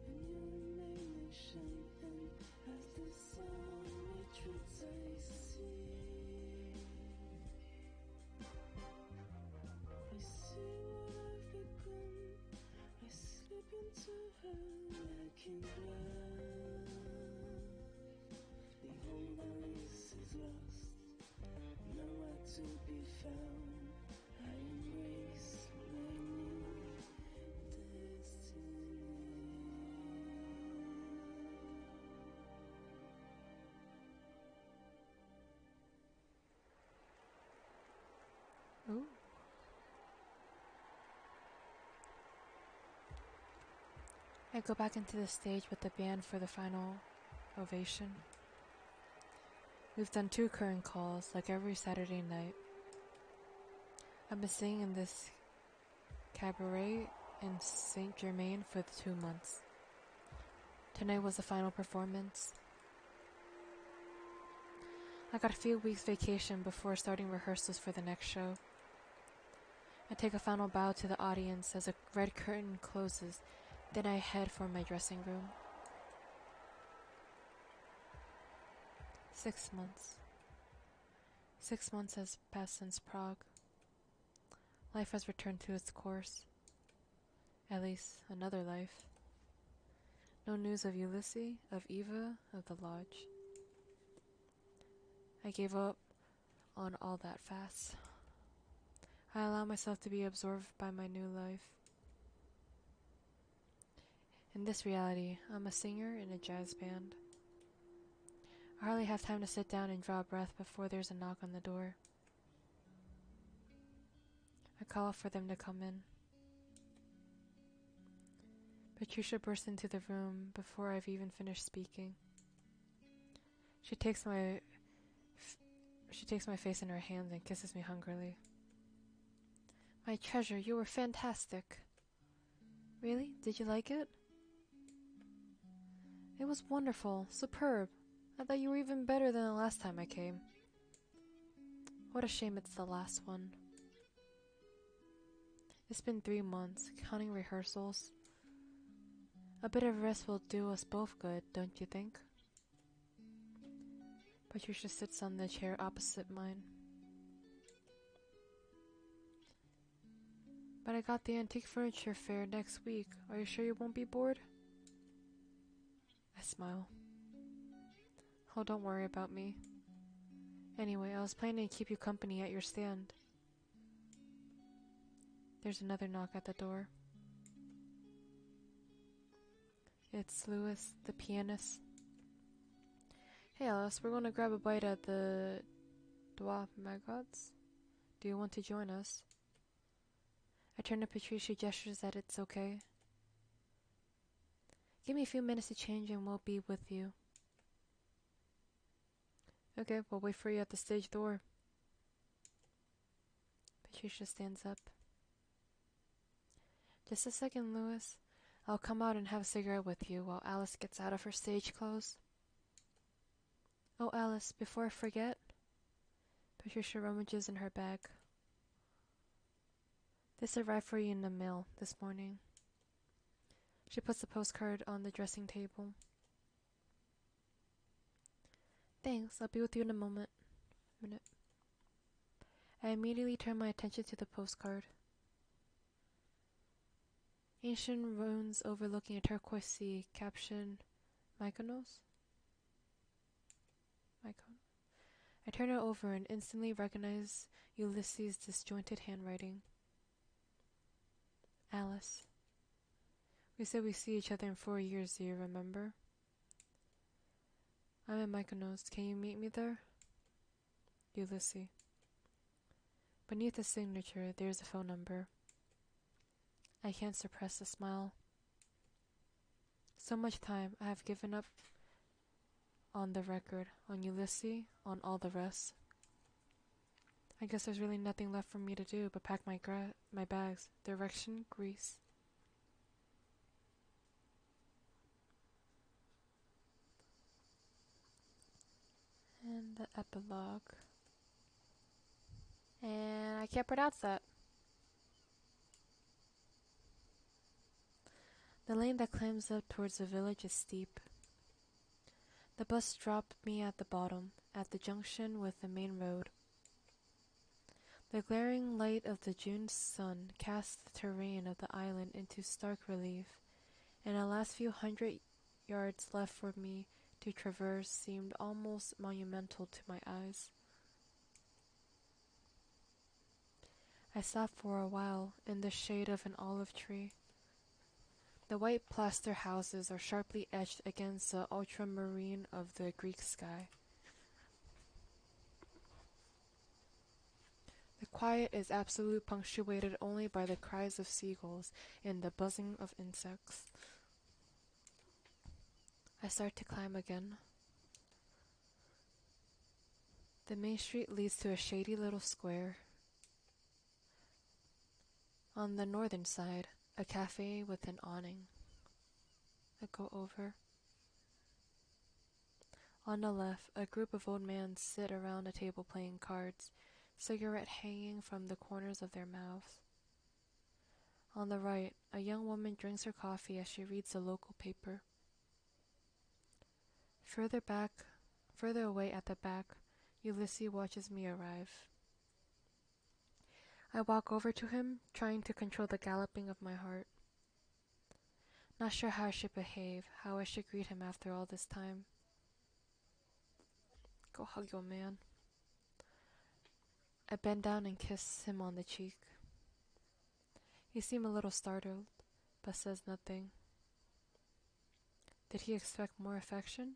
and your imagination, and as the sun retreats, I see what I've become. I slip into her like in blood. The old Alice is lost, nowhere to be found. I embrace my new destiny. Ooh. I go back into the stage with the band for the final ovation. We've done 2 current calls, like every Saturday night. I've been singing in this cabaret in Saint Germain for 2 months. Tonight was the final performance. I got a few weeks vacation before starting rehearsals for the next show. I take a final bow to the audience as a red curtain closes, then I head for my dressing room. 6 months. 6 months has passed since Prague. Life has returned to its course. At least, another life. No news of Ulysses, of Eva, of the lodge. I gave up on all that fast. I allow myself to be absorbed by my new life. In this reality, I'm a singer in a jazz band. I hardly have time to sit down and draw a breath before there's a knock on the door. I call for them to come in. Patricia bursts into the room before I've even finished speaking. She takes my face in her hands and kisses me hungrily. My treasure, you were fantastic. Really? Did you like it? It was wonderful, superb. I thought you were even better than the last time I came. What a shame it's the last one. It's been 3 months, counting rehearsals. A bit of rest will do us both good, don't you think? Patricia sits on the chair opposite mine. But I got the antique furniture fair next week. Are you sure you won't be bored? I smile. Oh, don't worry about me. Anyway, I was planning to keep you company at your stand. There's another knock at the door. It's Louis, the pianist. Hey Alice, we're going to grab a bite at the Dwarf Magots. Do you want to join us? I turn to Patrice, she gestures that it's okay. Give me a few minutes to change and we'll be with you. Okay, we'll wait for you at the stage door. Patricia stands up. Just a second, Louis. I'll come out and have a cigarette with you while Alice gets out of her stage clothes. Oh, Alice, before I forget. Patricia rummages in her bag. This arrived for you in the mail this morning. She puts the postcard on the dressing table. Thanks, I'll be with you in a minute. I immediately turn my attention to the postcard. Ancient ruins overlooking a turquoise sea, caption Mykonos? I turn it over and instantly recognize Ulysses' disjointed handwriting. Alice. We said we'd see each other in 4 years, do you remember? I'm in Mykonos. Can you meet me there? Ulysses. Beneath the signature, there's a phone number. I can't suppress a smile. So much time I have given up on the record, on Ulysses, on all the rest. I guess there's really nothing left for me to do but pack my bags. Direction, Greece. And the epilogue. And I can't pronounce that. The lane that climbs up towards the village is steep. The bus dropped me at the bottom, at the junction with the main road. The glaring light of the June sun cast the terrain of the island into stark relief, and the last few hundred yards left for me to traverse seemed almost monumental to my eyes. I stopped for a while in the shade of an olive tree. The white plaster houses are sharply etched against the ultramarine of the Greek sky. The quiet is absolute, punctuated only by the cries of seagulls and the buzzing of insects. I start to climb again. The main street leads to a shady little square. On the northern side, a cafe with an awning. I go over. On the left, a group of old men sit around a table playing cards, cigarette hanging from the corners of their mouths. On the right, a young woman drinks her coffee as she reads the local paper. Further away at the back, Ulysses watches me arrive. I walk over to him, trying to control the galloping of my heart. Not sure how I should behave, how I should greet him after all this time. Go hug your man. I bend down and kiss him on the cheek. He seemed a little startled, but says nothing. Did he expect more affection?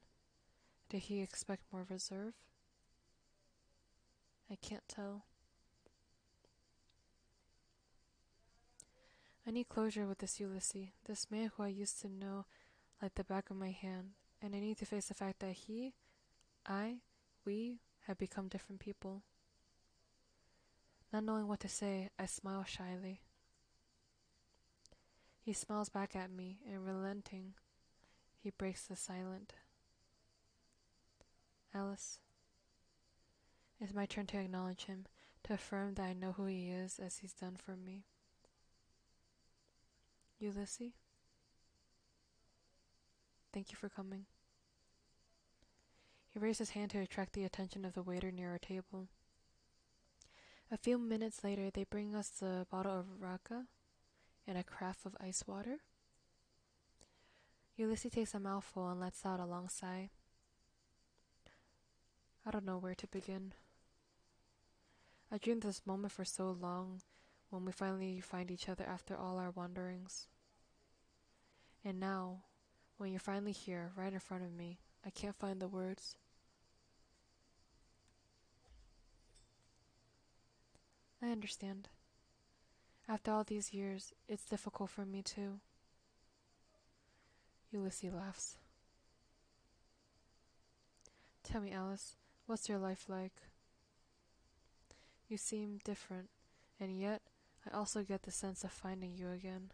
Did he expect more reserve? I can't tell. I need closure with this Ulysses, this man who I used to know like the back of my hand, and I need to face the fact that we have become different people. Not knowing what to say, I smile shyly. He smiles back at me, and relenting, he breaks the silence. Alice. It's my turn to acknowledge him, to affirm that I know who he is as he's done for me. Ulysses? Thank you for coming. He raised his hand to attract the attention of the waiter near our table. A few minutes later, they bring us a bottle of raka and a carafe of ice water. Ulysses takes a mouthful and lets out a long sigh. I don't know where to begin. I dreamed this moment for so long when we finally find each other after all our wanderings. And now, when you're finally here, right in front of me, I can't find the words. I understand. After all these years, it's difficult for me too. Ulysses laughs. Tell me, Alice, what's your life like? You seem different, and yet I also get the sense of finding you again.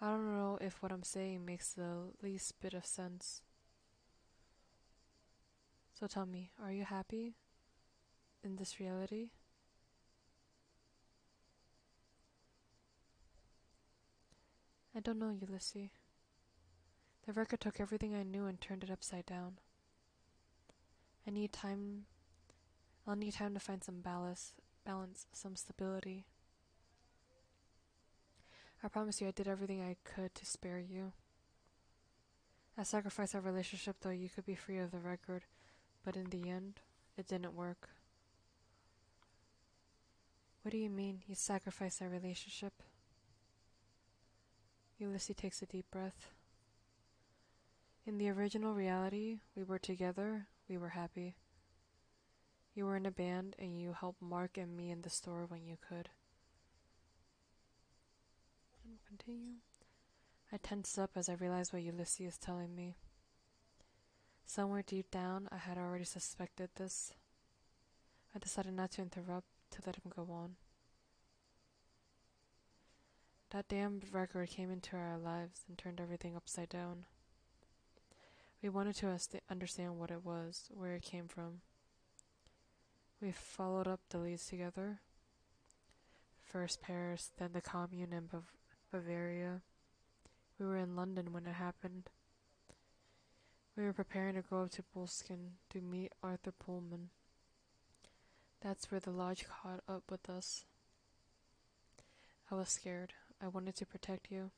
I don't know if what I'm saying makes the least bit of sense. So tell me, are you happy in this reality? I don't know, Ulysses. The record took everything I knew and turned it upside down. I need time. I'll need time to find some balance, some stability. I promise you I did everything I could to spare you. I sacrificed our relationship though you could be free of the record, but in the end, it didn't work. What do you mean, you sacrificed our relationship? Ulysses takes a deep breath. In the original reality, we were together, we were happy. You were in a band and you helped Mark and me in the store when you could. And we'll continue. I tense up as I realize what Ulysses is telling me. Somewhere deep down, I had already suspected this. I decided not to interrupt, to let him go on. That damn record came into our lives and turned everything upside down. We wanted to understand what it was, where it came from. We followed up the leads together. First Paris, then the Commune in Bavaria. We were in London when it happened. We were preparing to go up to Boleskine to meet Arthur Pullman. That's where the lodge caught up with us. I was scared. I wanted to protect you.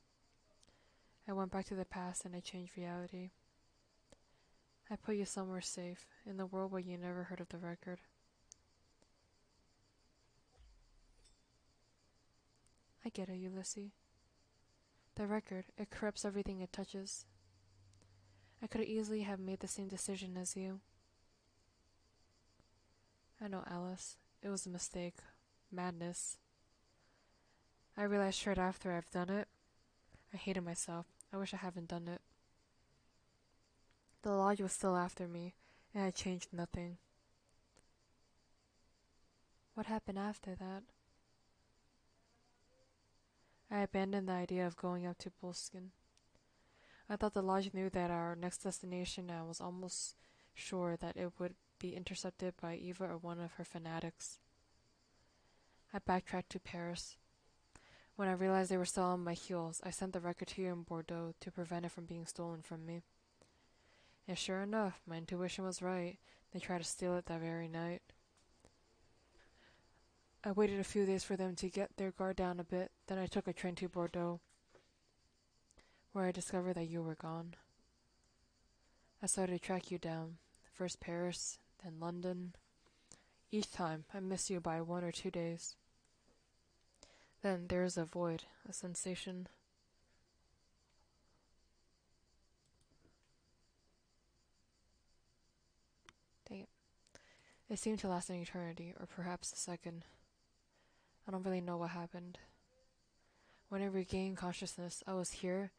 I went back to the past and I changed reality. I put you somewhere safe, in the world where you never heard of the record. I get it, Ulysses. The record, it corrupts everything it touches. I could easily have made the same decision as you. I know, Alice. It was a mistake. Madness. I realized straight after I've done it. I hated myself. I wish I hadn't done it. The lodge was still after me, and I changed nothing. What happened after that? I abandoned the idea of going up to Boleskine. I thought the lodge knew that our next destination, and I was almost sure that it would be intercepted by Eva or one of her fanatics. I backtracked to Paris. When I realized they were still on my heels, I sent the record to you in Bordeaux to prevent it from being stolen from me. And sure enough, my intuition was right. They tried to steal it that very night. I waited a few days for them to get their guard down a bit, then I took a train to Bordeaux, where I discovered that you were gone. I started to track you down, first Paris, then London. Each time, I missed you by 1 or 2 days. Then there is a void, a sensation. Dang it. It seemed to last an eternity, or perhaps a second. I don't really know what happened. When I regained consciousness, I was here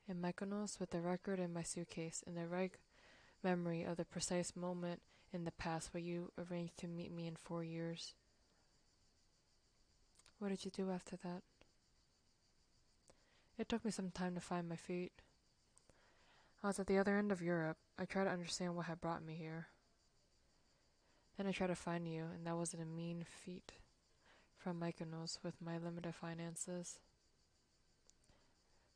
in Mykonos with the record in my suitcase and the right memory of the precise moment in the past where you arranged to meet me in 4 years. What did you do after that? It took me some time to find my feet. I was at the other end of Europe. I tried to understand what had brought me here. Then I tried to find you, and that wasn't a mean feat from Mykonos with my limited finances.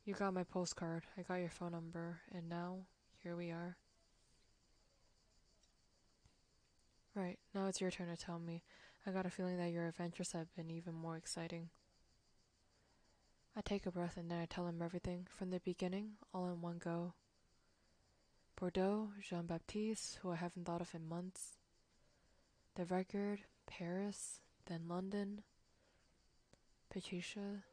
You got my postcard, I got your phone number, and now, here we are. Right, now it's your turn to tell me. I got a feeling that your adventures have been even more exciting. I take a breath and then I tell him everything, from the beginning, all in one go. Bordeaux, Jean-Baptiste, who I haven't thought of in months. The record, Paris, then London, Patricia,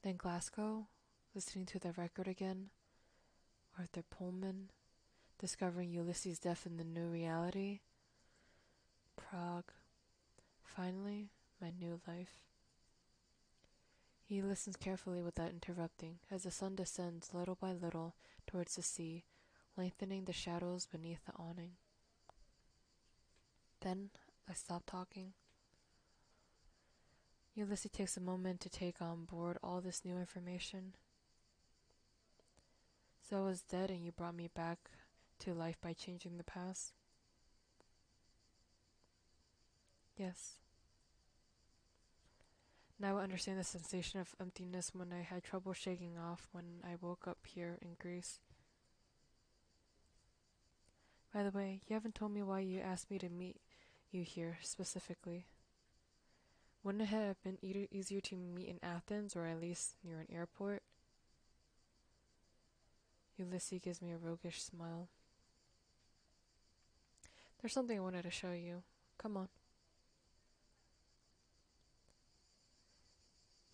then Glasgow, listening to the record again, Arthur Pullman, discovering Ulysses' death in the new reality, Prague, finally, my new life. He listens carefully without interrupting as the sun descends little by little towards the sea, lengthening the shadows beneath the awning. Then I stop talking. Ulysses takes a moment to take on board all this new information. So I was dead and you brought me back to life by changing the past? Yes. Now I understand the sensation of emptiness when I had trouble shaking off when I woke up here in Greece. By the way, you haven't told me why you asked me to meet you here specifically. Wouldn't it have been easier to meet in Athens or at least near an airport? Ulysses gives me a roguish smile. There's something I wanted to show you. Come on.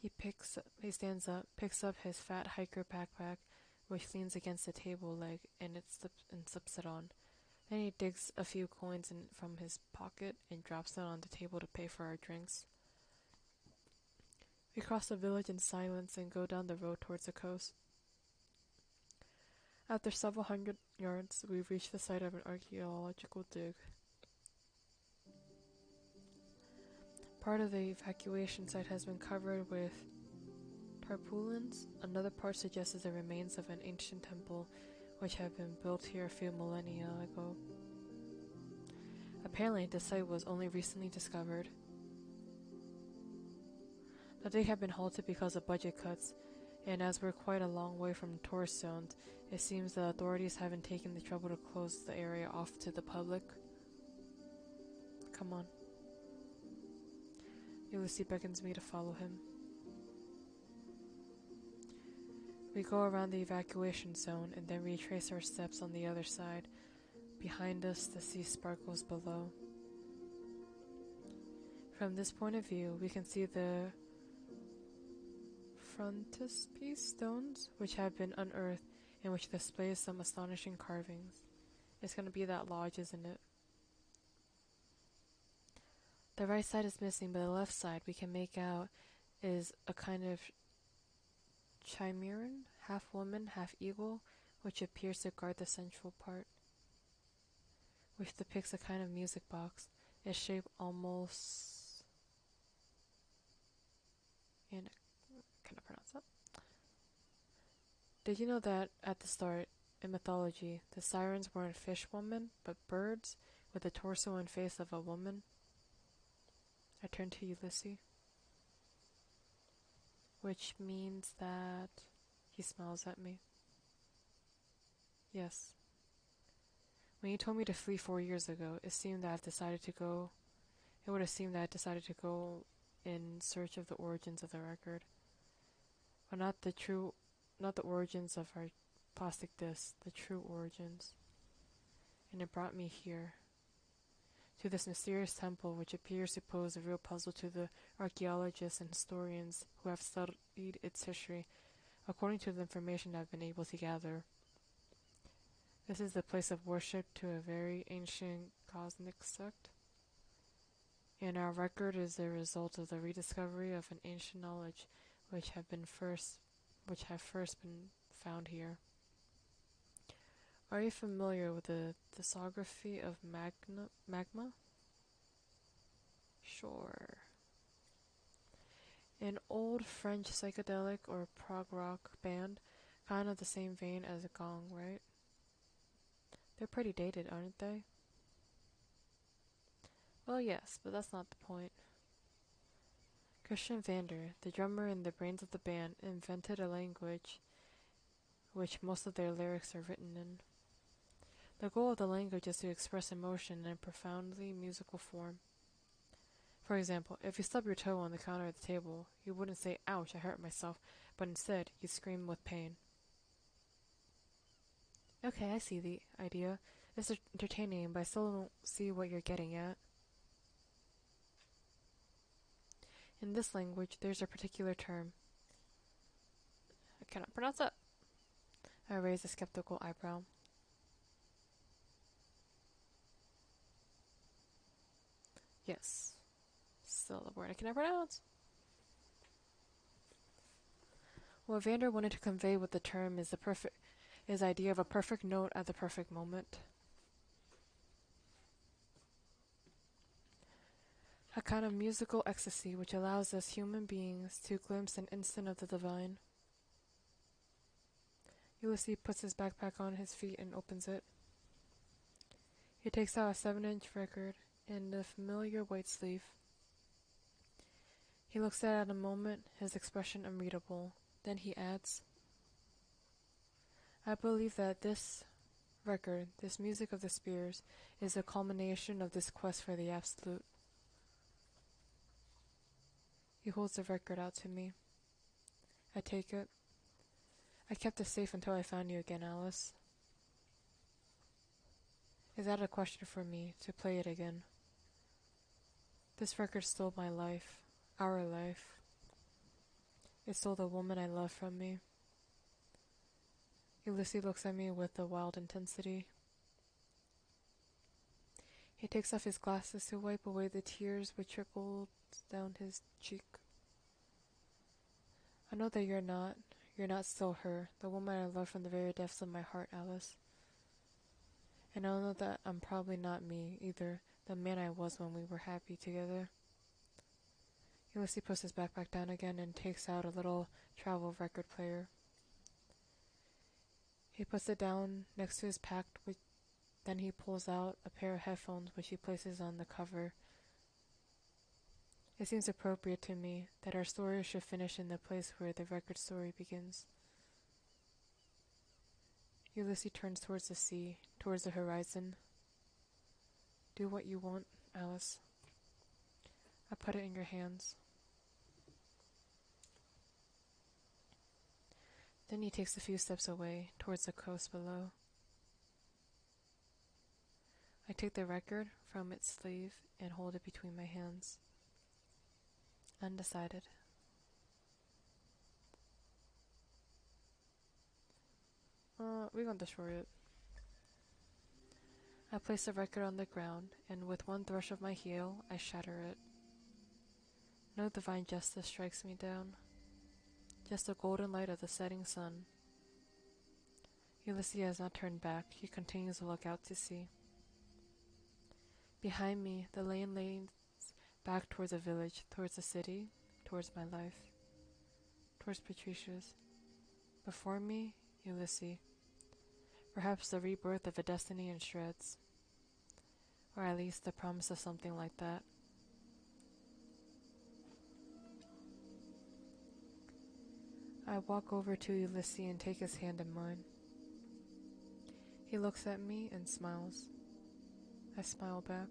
He stands up, picks up his fat hiker backpack, which leans against the table leg, and slips it on. Then he digs a few coins from his pocket and drops them on the table to pay for our drinks. We cross the village in silence and go down the road towards the coast. After several hundred yards, we reach the site of an archaeological dig. Part of the evacuation site has been covered with tarpaulins. Another part suggests the remains of an ancient temple which had been built here a few millennia ago. Apparently, the site was only recently discovered. The dig had been halted because of budget cuts, and as we're quite a long way from tourist zones, it seems the authorities haven't taken the trouble to close the area off to the public. Come on. Ulysses beckons me to follow him. We go around the evacuation zone and then retrace our steps on the other side. Behind us, the sea sparkles below. From this point of view, we can see the frontispiece stones, which have been unearthed and which display some astonishing carvings. It's going to be that lodge, isn't it? The right side is missing, but the left side we can make out is a kind of chimeran, half woman, half eagle, which appears to guard the central part, which depicts a kind of music box. It's shaped almost... and can I pronounce that? Did you know that at the start, in mythology, the sirens weren't fish women, but birds with the torso and face of a woman? I turn to Ulysses. Which means that... He smiles at me. Yes. When you told me to flee 4 years ago, it would have seemed that I decided to go in search of the origins of the record. But not the origins of our plastic disc, the true origins. And it brought me here, to this mysterious temple which appears to pose a real puzzle to the archaeologists and historians who have studied its history, according to the information I've been able to gather. This is the place of worship to a very ancient cosmic sect, and our record is the result of the rediscovery of an ancient knowledge which have first been found here. Are you familiar with the discography of Magma? Sure. An old French psychedelic or prog rock band, kind of the same vein as a Gong, right? They're pretty dated, aren't they? Well, yes, but that's not the point. Christian Vander, the drummer and the brains of the band, invented a language which most of their lyrics are written in. The goal of the language is to express emotion in a profoundly musical form. For example, if you stub your toe on the counter at the table, you wouldn't say, "Ouch, I hurt myself," but instead, you'd scream with pain. Okay, I see the idea. It's entertaining, but I still don't see what you're getting at. In this language, there's a particular term. I cannot pronounce that. I raise a skeptical eyebrow. Yes. Still a word I cannot pronounce. What Vander wanted to convey with the term is the idea of a perfect note at the perfect moment. A kind of musical ecstasy which allows us human beings to glimpse an instant of the divine. Ulysses puts his backpack on his feet and opens it. He takes out a 7-inch record in the familiar white sleeve. He looks at it a moment, his expression unreadable. Then he adds, I believe that this record, this music of the spheres, is a culmination of this quest for the absolute. He holds the record out to me. I take it. I kept it safe until I found you again, Alice. Is that a question for me, to play it again? This record stole my life, our life. It stole the woman I love from me. Ulysses looks at me with a wild intensity. He takes off his glasses to wipe away the tears which trickled down his cheek. I know that you're not still her, the woman I love from the very depths of my heart, Alice. And I know that I'm probably not me, either, the man I was when we were happy together. Ulysses puts his backpack down again and takes out a little travel record player. He puts it down next to his pack, then he pulls out a pair of headphones which he places on the cover. It seems appropriate to me that our story should finish in the place where the record story begins. Ulysses turns towards the sea, towards the horizon. Do what you want, Alice. I put it in your hands. Then he takes a few steps away, towards the coast below. I take the record from its sleeve and hold it between my hands. Undecided. We're gonna destroy it. I place the record on the ground, and with one thrust of my heel, I shatter it. No divine justice strikes me down. Just the golden light of the setting sun. Ulysses has not turned back. He continues to look out to sea. Behind me, the lane leads back towards the village, towards the city, towards my life, towards Patricia's. Before me, Ulysses. Perhaps the rebirth of a destiny in shreds. Or at least the promise of something like that. I walk over to Ulysses and take his hand in mine. He looks at me and smiles. I smile back.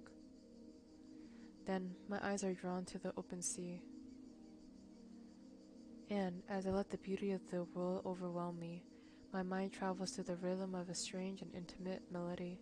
Then my eyes are drawn to the open sea. And as I let the beauty of the world overwhelm me, my mind travels to the rhythm of a strange and intimate melody.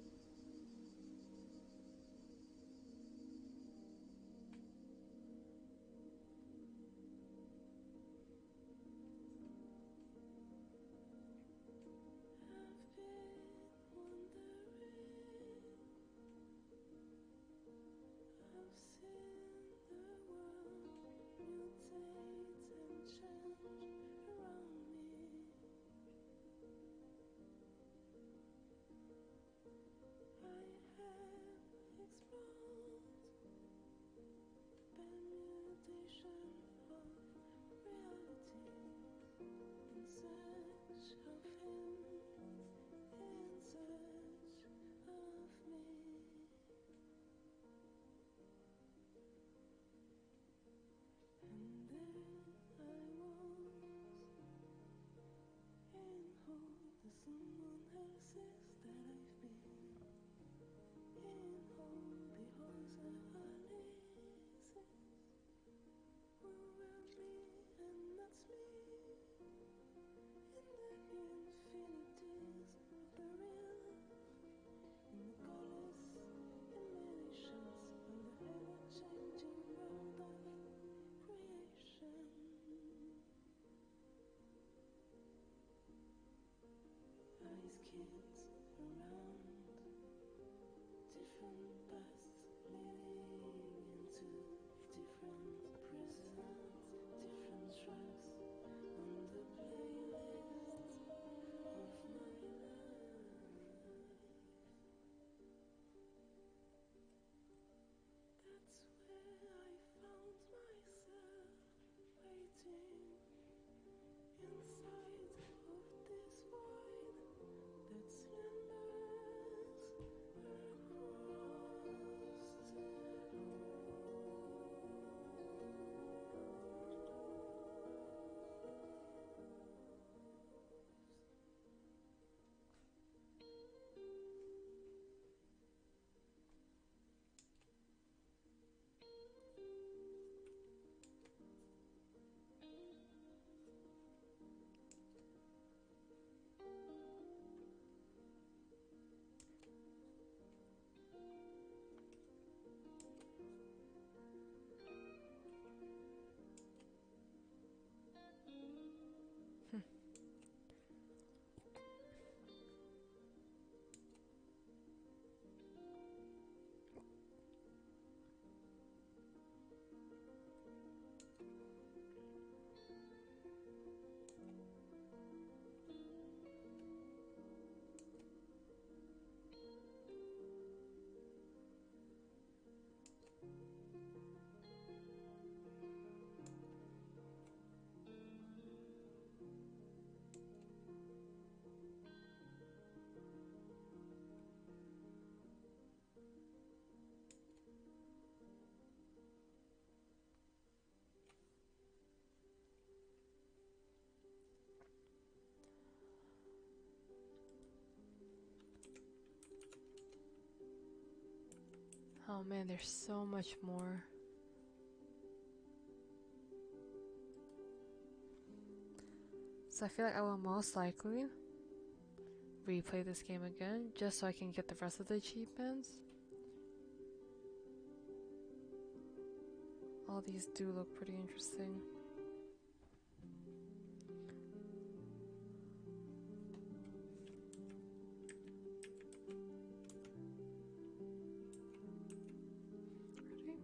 Oh man, there's so much more. So I feel like I will most likely replay this game again just so I can get the rest of the achievements. All these do look pretty interesting. Ready?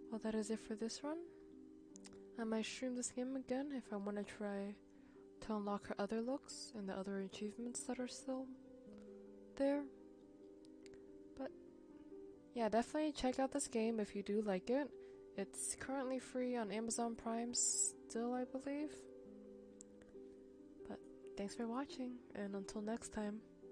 Well, that is it for this run. I might stream this game again if I want to try to unlock her other looks and the other achievements that are still there. But yeah, definitely check out this game if you do like it. It's currently free on Amazon Prime still, I believe. But thanks for watching, and until next time.